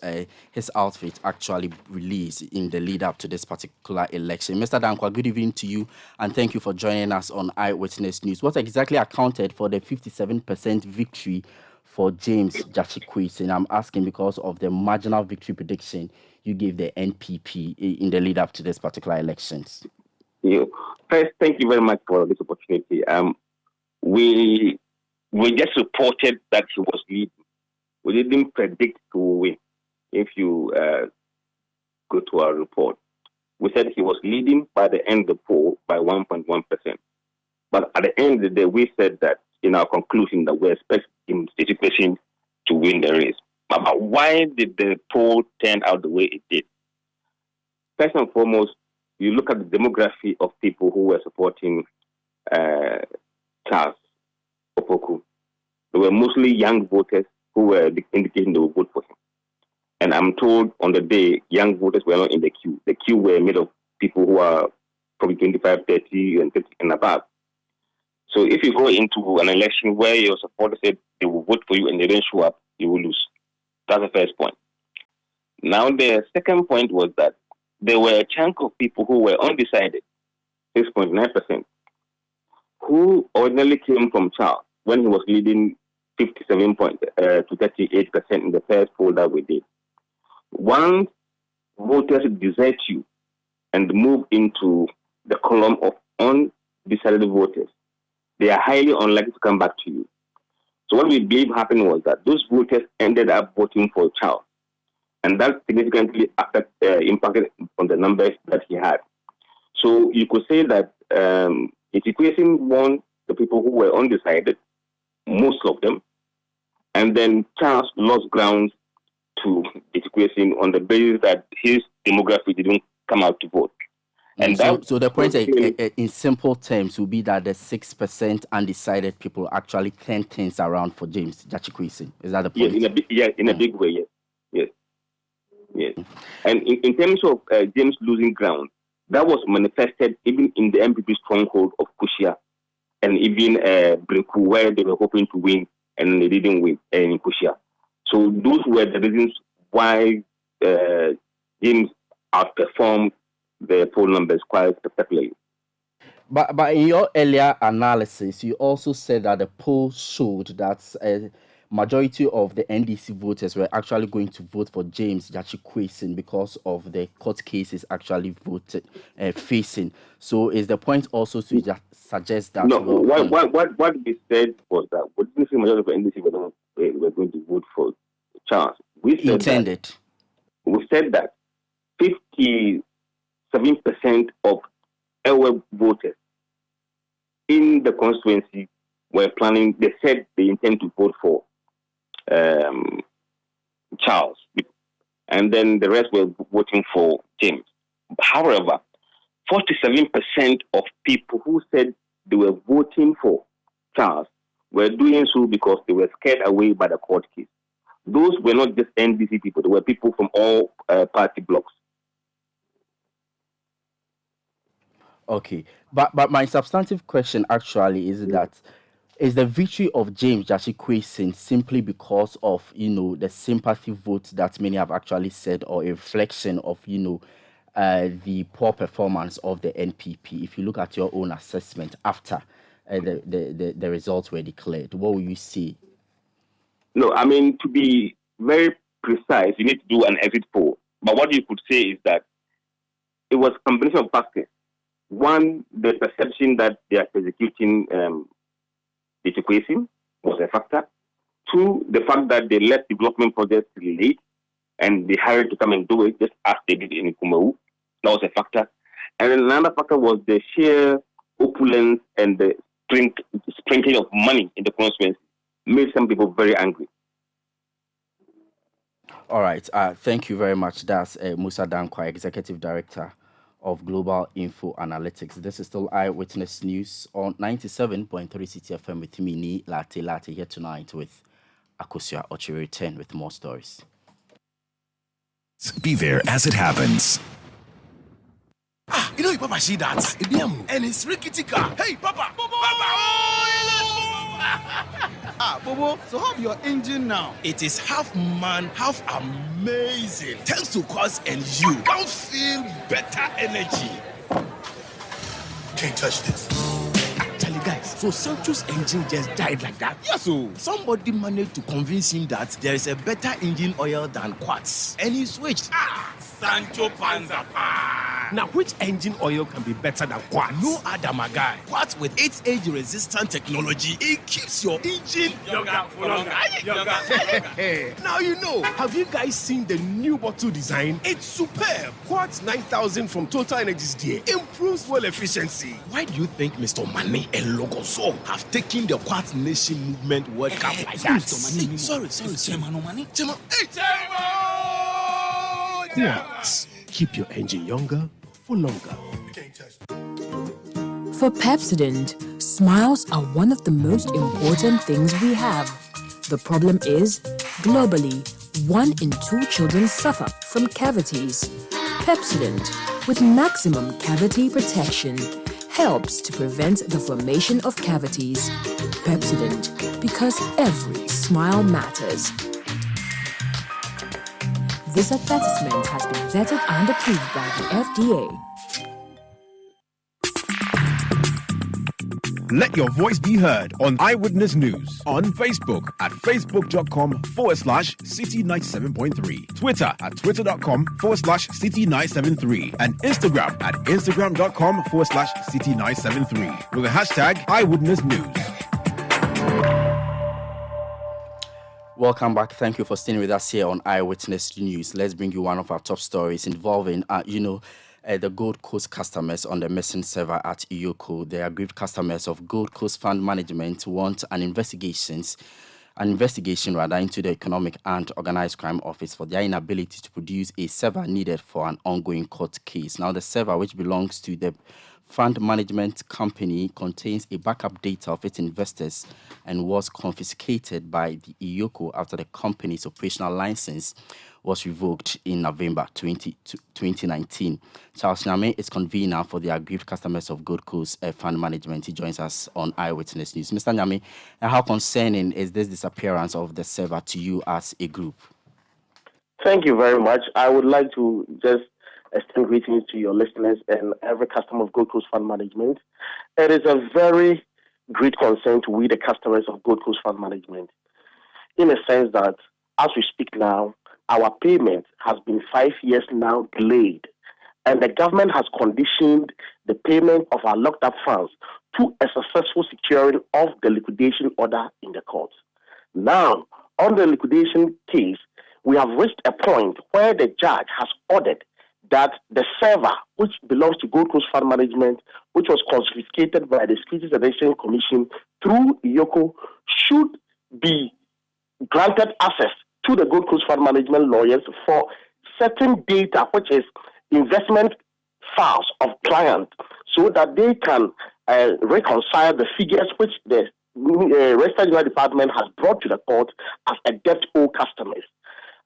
his outfit actually released in the lead up to this particular election. Mr. Dankwa, good evening to you, and thank you for joining us on Eyewitness News. What exactly accounted for the 57% victory for James Gyakye? And I'm asking because of the marginal victory prediction you gave the NPP in the lead up to this particular elections. First, thank you very much for this opportunity. We just reported that he was leading. We didn't predict to win. If you go to our report, we said he was leading by the end of the poll by 1.1%. But at the end of the day, we said that in our conclusion that we expect him to win the race. But why did the poll turn out the way it did? First and foremost, you look at the demography of people who were supporting Charles Opoku. They were mostly young voters who were indicating they would vote for him. And I'm told on the day, young voters were not in the queue. The queue were made of people who are probably 25, 30, and 50 and above. So if you go into an election where your supporters said they will vote for you and they didn't show up, you will lose. That's the first point. Now, the second point was that there were a chunk of people who were undecided, 6.9%, who originally came from Charles when he was leading 57 to 38% in the first poll that we did. Once voters desert you and move into the column of undecided voters, they are highly unlikely to come back to you. So what we believe happened was that those voters ended up voting for Charles, and that significantly impacted on the numbers that he had. So you could say that Gyakye won the people who were undecided, most of them, and then Charles lost ground to Gyakye on the basis that his demography didn't come out to vote. And so the point in simple terms would be that the 6% undecided people actually turned things around for James Gyakye. Is that the point? Yes, in a big way, yes. And in terms of James losing ground, that was manifested even in the MPP stronghold of Kushia and even Brinku, where they were hoping to win and they didn't win in Kushia. So those were the reasons why James outperformed the poll numbers quite spectacularly. But in your earlier analysis, you also said that the poll showed that a majority of the NDC voters were actually going to vote for James Gyakye because of the court cases actually facing. So is the point also to just suggest that? No, what we said was that we didn't see majority of the NDC were going to vote for Charles. We said that 57% 47% of our voters in the constituency were planning, they said they intend to vote for Charles, and then the rest were voting for James. However, 47% of people who said they were voting for Charles were doing so because they were scared away by the court case. Those were not just NDC people, they were people from all party blocks. Okay, but my substantive question actually is that is the victory of James Jashikwesin simply because of the sympathy vote that many have actually said, or a reflection of the poor performance of the NPP? If you look at your own assessment after the results were declared, what will you see? No, I mean, to be very precise, you need to do an exit poll. But what you could say is that it was a combination of factors. One, the perception that they are persecuting the Chikwesi was a factor. Two, the fact that they left development projects late and they hurried to come and do it just as they did in Kumau. That was a factor. And then another factor was the sheer opulence and the sprinkling of money in the constituency made some people very angry. All right. Thank you very much. That's Musa Dankwa, Executive Director of Global Info Analytics. This is still Eyewitness News on 97.3 CTFM with me, Ni Latte here tonight with Akosia Ochiri 10 with more stories. Be there as it happens. You know, Papa, see that? And it's rickety car. Hey, Papa! Bobo, so how's your engine now? It is half man, half amazing. Thanks to Quartz and you can't feel better energy. Can't touch this. Actually, guys, so Sancho's engine just died like that? Yes, so somebody managed to convince him that there is a better engine oil than Quartz, and he switched. Sancho Panzapa. Now, which engine oil can be better than Quartz? No other, my guy. Quartz with its age-resistant technology, it keeps your engine younger for longer. Now you know. Have you guys seen the new bottle design? It's superb. Quartz 9000 from Total Energies there improves fuel efficiency. Why do you think Mr. Mane and Logoso have taken the Quartz Nation movement World Cup like that? Sorry. Quartz. Keep your engine younger for longer. For Pepsodent, smiles are one of the most important things we have. The problem is, globally, 1 in 2 children suffer from cavities. Pepsodent, with maximum cavity protection, helps to prevent the formation of cavities. Pepsodent, because every smile matters. This advertisement has been vetted and approved by the FDA. Let your voice be heard on Eyewitness News on Facebook at facebook.com/City97.3, Twitter at twitter.com/City973, and Instagram at instagram.com/City973 with the hashtag Eyewitness News. Welcome back. Thank you for staying with us here on Eyewitness News. Let's bring you one of our top stories involving, the Gold Coast customers on the missing server at Iyoko. The aggrieved customers of Gold Coast Fund Management want an investigation into the Economic and Organized Crime Office for their inability to produce a server needed for an ongoing court case. Now, the server, which belongs to the fund management company, contains a backup data of its investors and was confiscated by the Iyoko after the company's operational license was revoked in November 2019. Charles Nyame is convener for the aggrieved customers of Gold Coast Fund Management. He joins us on Eyewitness News. Mr. Nyame, how concerning is this disappearance of the server to you as a group? Thank you very much. I would like to just extend greetings to your listeners and every customer of Gold Coast Fund Management. It is a very great concern to we, the customers of Gold Coast Fund Management, in a sense that as we speak now, our payment has been 5 years now delayed, and the government has conditioned the payment of our locked up funds to a successful securing of the liquidation order in the court. Now, on the liquidation case, we have reached a point where the judge has ordered that the server, which belongs to Gold Coast Fund Management, which was confiscated by the Securities and Exchange Commission through IOCO, should be granted access to the Gold Coast Fund Management lawyers for certain data, which is investment files of clients, so that they can reconcile the figures which the Register General Department has brought to the court as a debt owed customers.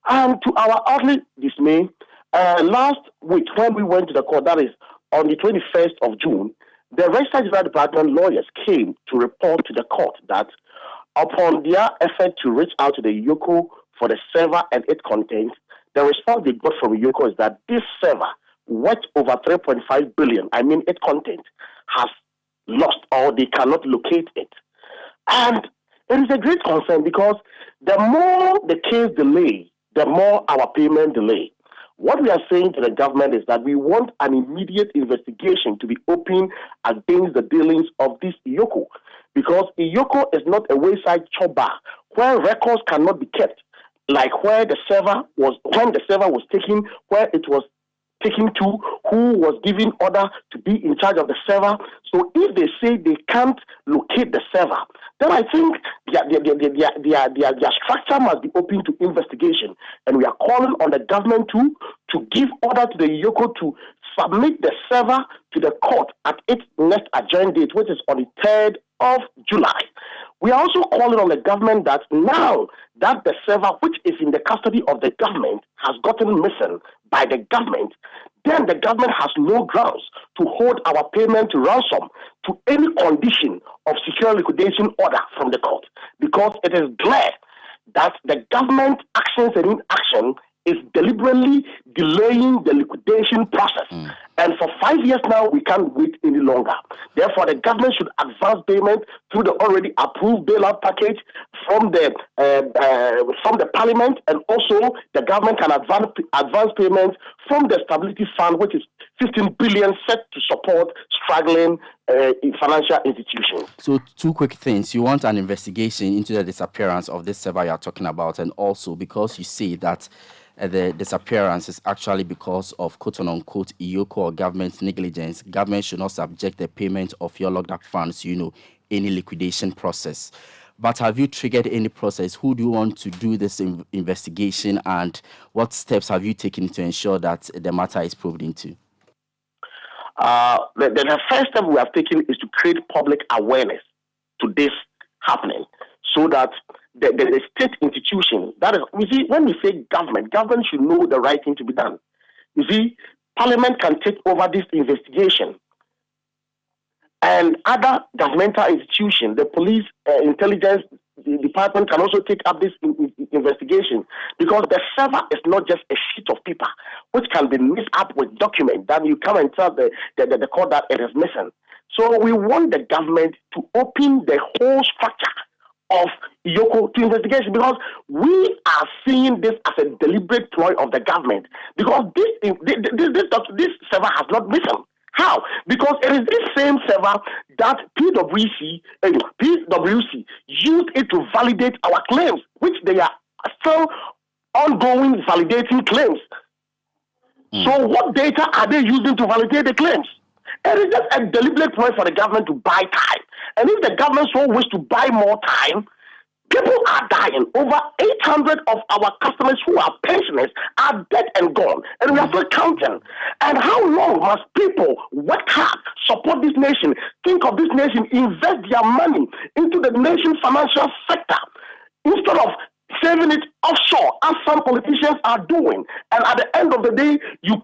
And to our utterly dismay, last week when we went to the court, that is on the 21st of June, the Register General Department lawyers came to report to the court that upon their effort to reach out to the IOCO for the server and its contents, the response they got from IOCO is that this server, worth over 3.5 billion, its content, has lost or they cannot locate it. And it is a great concern because the more the case delay, the more our payment delay. What we are saying to the government is that we want an immediate investigation to be opened against the dealings of this IOCO, because IOCO is not a wayside chop bar where records cannot be kept, like when the server was taken, where it was taken to, who was given order to be in charge of the server. So if they say they can't locate the server, then I think their structure must be open to investigation. And we are calling on the government to give order to the IOCO to submit the server to the court at its next adjourned date, which is on the 3rd of July. We are also calling on the government that now that the server, which is in the custody of the government, has gotten missing by the government, then the government has no grounds to hold our payment to ransom to any condition of secure liquidation order from the court, because it is clear that the government actions and inaction is deliberately delaying the liquidation process. And for 5 years now, we can't wait any longer. Therefore, the government should advance payment through the already approved bailout package from the parliament, and also the government can advance payment from the stability fund, which is 15 billion set to support struggling financial institutions. So, two quick things. You want an investigation into the disappearance of this server you are talking about, and also because you say that the disappearance is actually because of quote-unquote IOCO or government negligence. Government should not subject the payment of your locked up funds to, any liquidation process. But have you triggered any process? Who do you want to do this investigation, and what steps have you taken to ensure that the matter is probed into? The first step we have taken is to create public awareness to this happening, so that the state institution, that is, you see, when we say government should know the right thing to be done. You see, Parliament can take over this investigation, and other governmental institutions, the police, intelligence department can also take up this investigation, because the server is not just a sheet of paper which can be mixed up with documents that you come and tell the court that it is missing. So we want the government to open the whole structure of IOCO to investigation, because we are seeing this as a deliberate ploy of the government, because this server has not missing. How? Because it is this same server that PwC used it to validate our claims, which they are still ongoing validating claims. So what data are they using to validate the claims? It is just a deliberate ploy for the government to buy time. And if the government so wish to buy more time, people are dying. Over 800 of our customers who are pensioners are dead and gone. And we are still counting. And how long must people work hard, support this nation, think of this nation, invest their money into the nation's financial sector, instead of saving it offshore, as some politicians are doing? And at the end of the day, you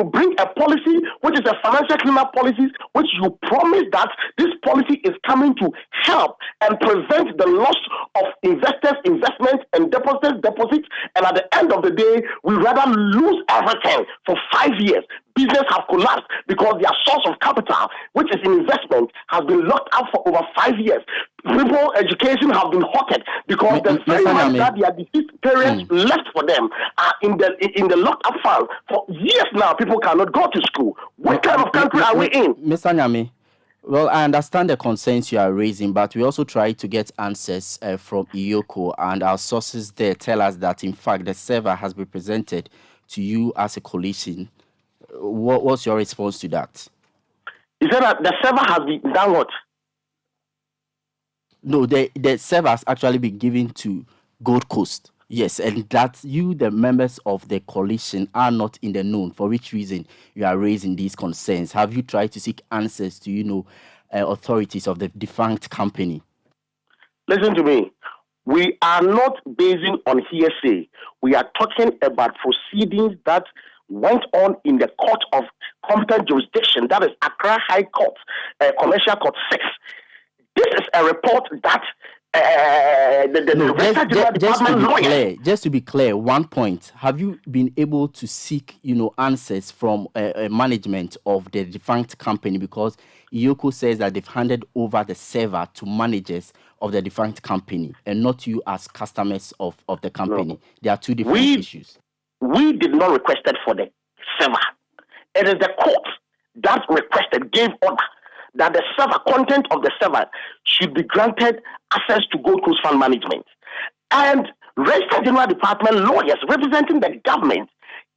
bring a policy which is a financial cleanup policy, which you promise that this policy is coming to help and prevent the loss of investors' investment and deposits. And at the end of the day, we rather lose everything for 5 years. Business have collapsed because their source of capital, which is investment, has been locked up for over 5 years. People education have been halted because the very money that their deceased parents left for them are in the locked up fund for years now. People cannot go to school. What kind of country are we in? Mr. Nyame, well, I understand the concerns you are raising, but we also try to get answers from IOCO, and our sources there tell us that in fact the server has been presented to you as a coalition What's your response to that? He said that the server has been done what? No, the server has actually been given to Gold Coast. Yes, and that you, the members of the coalition, are not in the known. For which reason you are raising these concerns? Have you tried to seek answers to, authorities of the defunct company? Listen to me. We are not basing on hearsay. We are talking about proceedings that went on in the court of competent jurisdiction, that is Accra High Court, Commercial Court 6. This is a report that just to be clear, one point. Have you been able to seek, answers from management of the defunct company? Because Iyoko says that they've handed over the server to managers of the defunct company and not you as customers of the company. No. There are two different issues. We did not request it for the server. It is the court that requested, gave order that the server, content of the server should be granted access to Gold Coast Fund Management. And Register General Department lawyers representing the government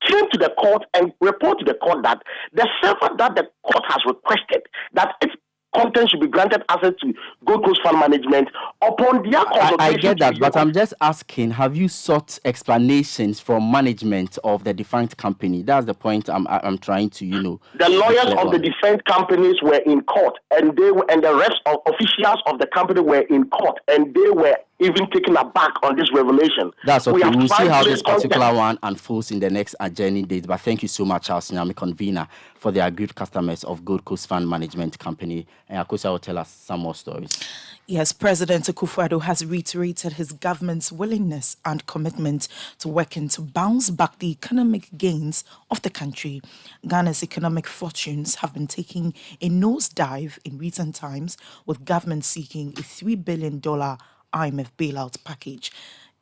came to the court and reported to the court that the server that the court has requested, that its content should be granted access to Gold Coast Fund Management upon their consultation. I get that, but I'm just asking, have you sought explanations from management of the defunct company? That's the point I'm trying to, The lawyers of the defunct companies were in court, and the rest of officials of the company were in court, and they were even taken aback on this revelation. That's okay. We'll see how this particular one unfolds in the next adjourning date. But thank you so much, Charles Nyame, convener for the aggrieved customers of Gold Coast Fund Management Company. And Akosia will tell us some more stories. Yes, President Akufo-Addo has reiterated his government's willingness and commitment to working to bounce back the economic gains of the country. Ghana's economic fortunes have been taking a nosedive in recent times, with government seeking a $3 billion IMF bailout package.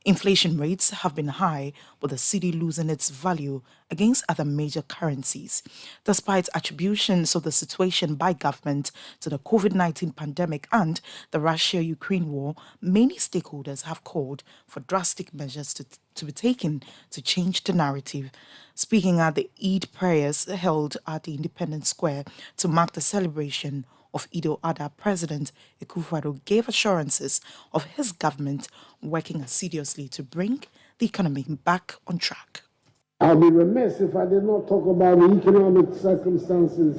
Inflation rates have been high, with the cedi losing its value against other major currencies. Despite attributions of the situation by government to the COVID-19 pandemic and the Russia-Ukraine war, many stakeholders have called for drastic measures to be taken to change the narrative. Speaking at the Eid prayers held at the Independence Square to mark the celebration of Eid al-Adha, President Akufo-Addo gave assurances of his government working assiduously to bring the economy back on track. I'll be remiss if I did not talk about the economic circumstances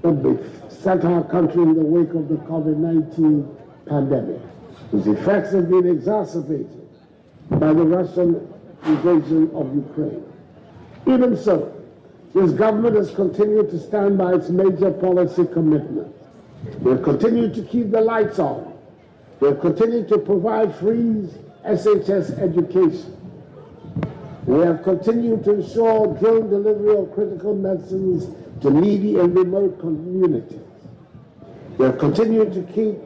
that beset our country in the wake of the COVID-19 pandemic, whose effects have been exacerbated by the Russian invasion of Ukraine. Even so, this government has continued to stand by its major policy commitments. We've continued to keep the lights on. We've continued to provide free SHS education. We have continued to ensure drone delivery of critical medicines to needy and remote communities. We have continued to keep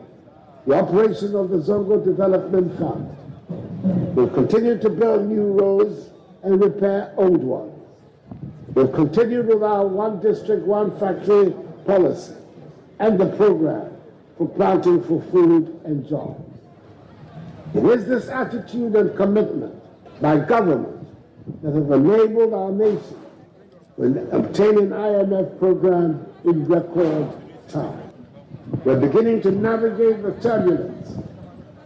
the operation of the Zongo Development Fund. We've continued to build new roads and repair old ones. We've continued with our one district, one factory policy and the program for planting for food and jobs. It is this attitude and commitment by government that have enabled our nation to obtain an IMF program in record time. We're beginning to navigate the turbulence,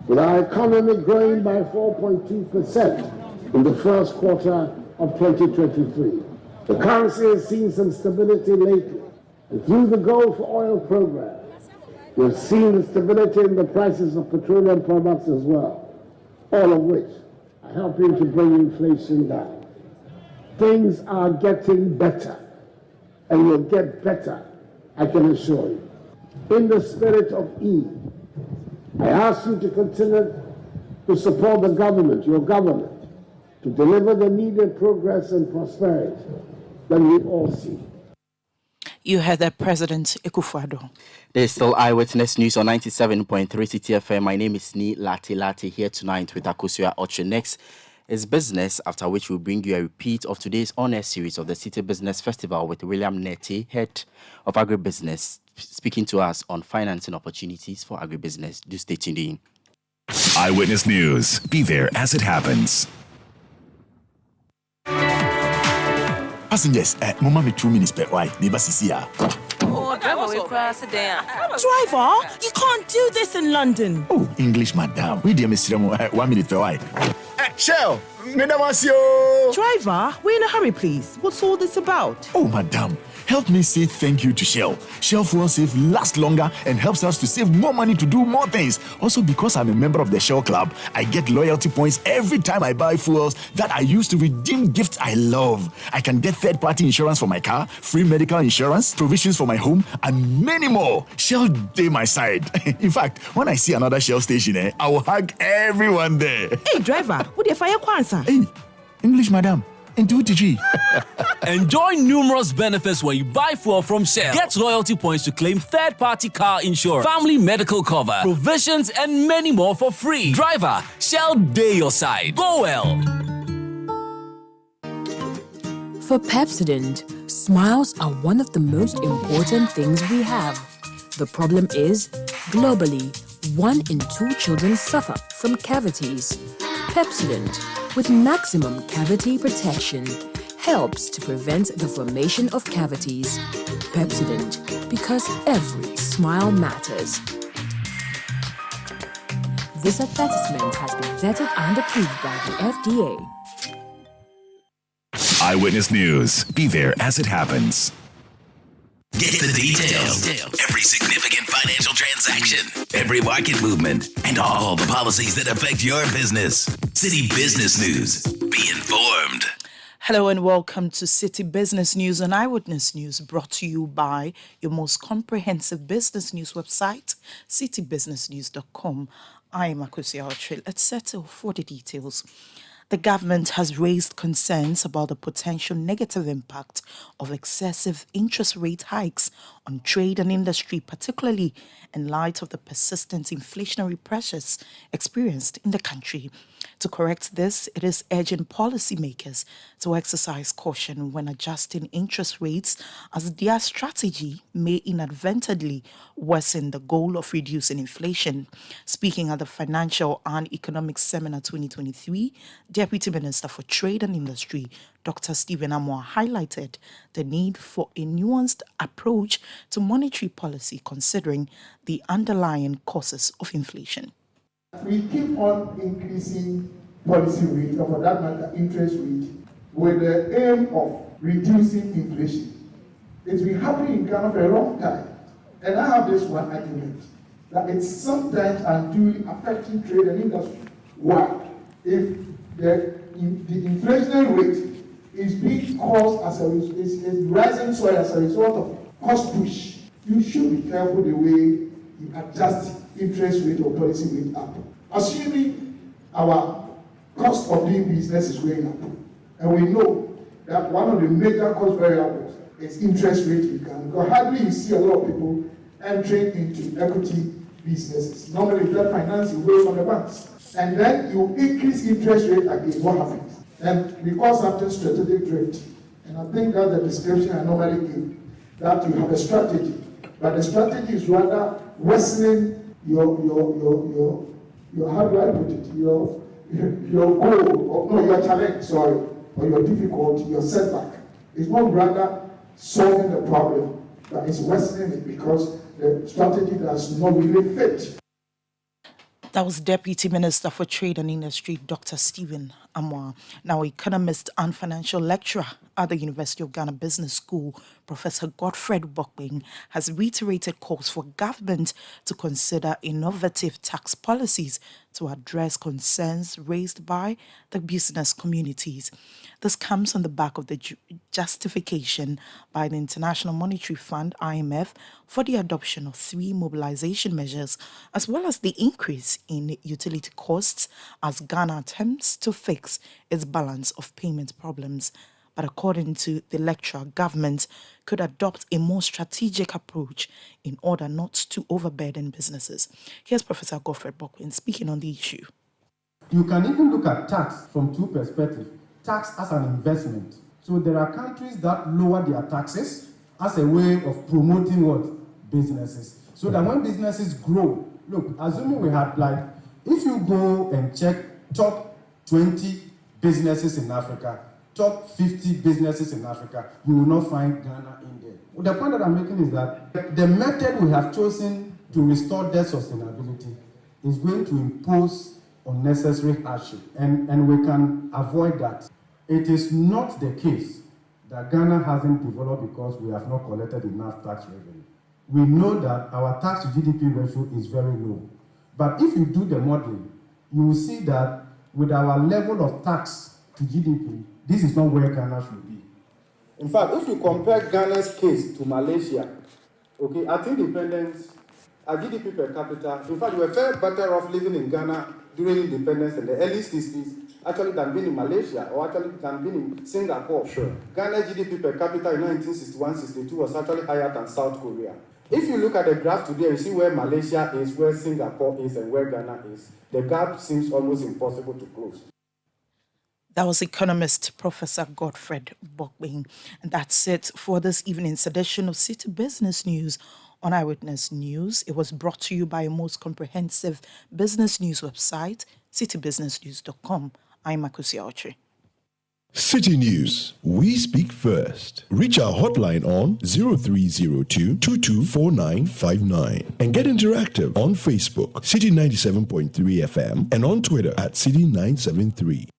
with our economy growing by 4.2% in the first quarter of 2023. The currency has seen some stability lately, and through the Gold for Oil program, we've seen the stability in the prices of petroleum products as well, all of which are helping to bring inflation down. Things are getting better, and will get better, I can assure you. In the spirit of Eid, I ask you to continue to support the government, your government, to deliver the needed progress and prosperity that we all see. You heard that, President Akufo-Addo. There's still Eyewitness News on 97.3 CTFM. My name is Ni Lati here tonight with Akosia Ocho. Next is business, after which we'll bring you a repeat of today's on-air series of the City Business Festival with William Neti, head of agribusiness, speaking to us on financing opportunities for agribusiness. Do stay tuned in. Eyewitness News. Be there as it happens. Passengers, mama me 2 minutes per why? Neighbor Cecilia. Oh, driver, we cross it down. Driver, you can't do this in London. Oh, English, madam. We dear Mr. 1 minute per why? Shell, Driver, we're in a hurry, please. What's all this about? Oh, madam. Help me say thank you to Shell. Shell Fuel Save lasts longer and helps us to save more money to do more things. Also, because I'm a member of the Shell Club, I get loyalty points every time I buy fuels that I use to redeem gifts I love. I can get third-party insurance for my car, free medical insurance, provisions for my home, and many more. Shell day my side. In fact, when I see another Shell station, I will hug everyone there. Hey, driver, what do you fire Kwanzaa? Hey, English, madam. Enjoy numerous benefits when you buy fuel from Shell. Get loyalty points to claim third-party car insurance, family medical cover, provisions, and many more for free. Driver, Shell day your side. Go well. For Pepsodent, smiles are one of the most important things we have. The problem is, globally, 1 in 2 children suffer from cavities. Pepsodent, with maximum cavity protection, helps to prevent the formation of cavities. Pepsodent, because every smile matters. This advertisement has been vetted and approved by the FDA. Eyewitness News. Be there as it happens. Get the details. Every significant financial transaction, every market movement, and all the policies that affect your business. City Business News. Be informed. Hello and welcome to City Business News and Eyewitness News, brought to you by your most comprehensive business news website, citybusinessnews.com. I am Akosia Otril. Let's settle for the details. The government has raised concerns about the potential negative impact of excessive interest rate hikes on trade and industry, particularly in light of the persistent inflationary pressures experienced in the country. To correct this, it is urging policymakers to exercise caution when adjusting interest rates, as their strategy may inadvertently worsen the goal of reducing inflation. Speaking at the Financial and Economic Seminar 2023, Deputy Minister for Trade and Industry, Dr. Stephen Amoah, highlighted the need for a nuanced approach to monetary policy considering the underlying causes of inflation. We keep on increasing policy rate, or for that matter, interest rate, with the aim of reducing inflation. It's been happening in Ghana for a long time. And I have this one argument, that it's sometimes unduly affecting trade and industry. Why? If the inflationary rate is being caused as is rising soil as a result of cost push, you should be careful the way you adjust interest rate or policy rate up. Assuming our cost of doing business is going up, and we know that one of the major cost variables is interest rate in Ghana, because hardly you see a lot of people entering into equity businesses. Normally that finance away from the banks. And then you increase interest rate again, what happens? And we call something strategic drift. And I think that's the description I normally give, that you have a strategy, but the strategy is rather worsening your how do I put it, your goal, or no, your challenge, sorry, or your difficulty, your setback. It's not rather solving the problem, but it's worsening it because the strategy does not really fit. That was Deputy Minister for Trade and Industry, Dr. Stephen Amoah. Now, economist and financial lecturer at the University of Ghana Business School, Professor Godfred Bokwing, has reiterated calls for government to consider innovative tax policies to address concerns raised by the business communities. This comes on the back of the justification by the International Monetary Fund, IMF, for the adoption of 3 mobilization measures, as well as the increase in utility costs as Ghana attempts to fix its balance of payment problems. But according to the lecturer, government could adopt a more strategic approach in order not to overburden businesses. Here's Professor Godfred Bokwin speaking on the issue. You can even look at tax from 2 perspectives. Tax as an investment. So there are countries that lower their taxes as a way of promoting what? Businesses. So that when businesses grow, look, assuming we had if you go and check top 20 businesses in Africa, top 50 businesses in Africa, you will not find Ghana in there. The point that I'm making is that the method we have chosen to restore debt sustainability is going to impose unnecessary hardship, and we can avoid that. It is not the case that Ghana hasn't developed because we have not collected enough tax revenue. We know that our tax to GDP ratio is very low. But if you do the modeling, you will see that with our level of tax to GDP, this is not where Ghana should be. In fact, if you compare Ghana's case to Malaysia, okay, at independence, our GDP per capita, in fact, we were far better off living in Ghana during independence in the early 60s, actually than being in Malaysia, or actually than being in Singapore. Sure. Ghana's GDP per capita in 1961-62 was actually higher than South Korea. If you look at the graph today, you see where Malaysia is, where Singapore is, and where Ghana is. The gap seems almost impossible to close. That was economist Professor Godfred Bokbing. And that's it for this evening's edition of City Business News on Eyewitness News. It was brought to you by a most comprehensive business news website, citybusinessnews.com. I'm Akosia Oche. City News. We speak first. Reach our hotline on 0302 224959 and get interactive on Facebook, City 97.3 FM, and on Twitter at City 973.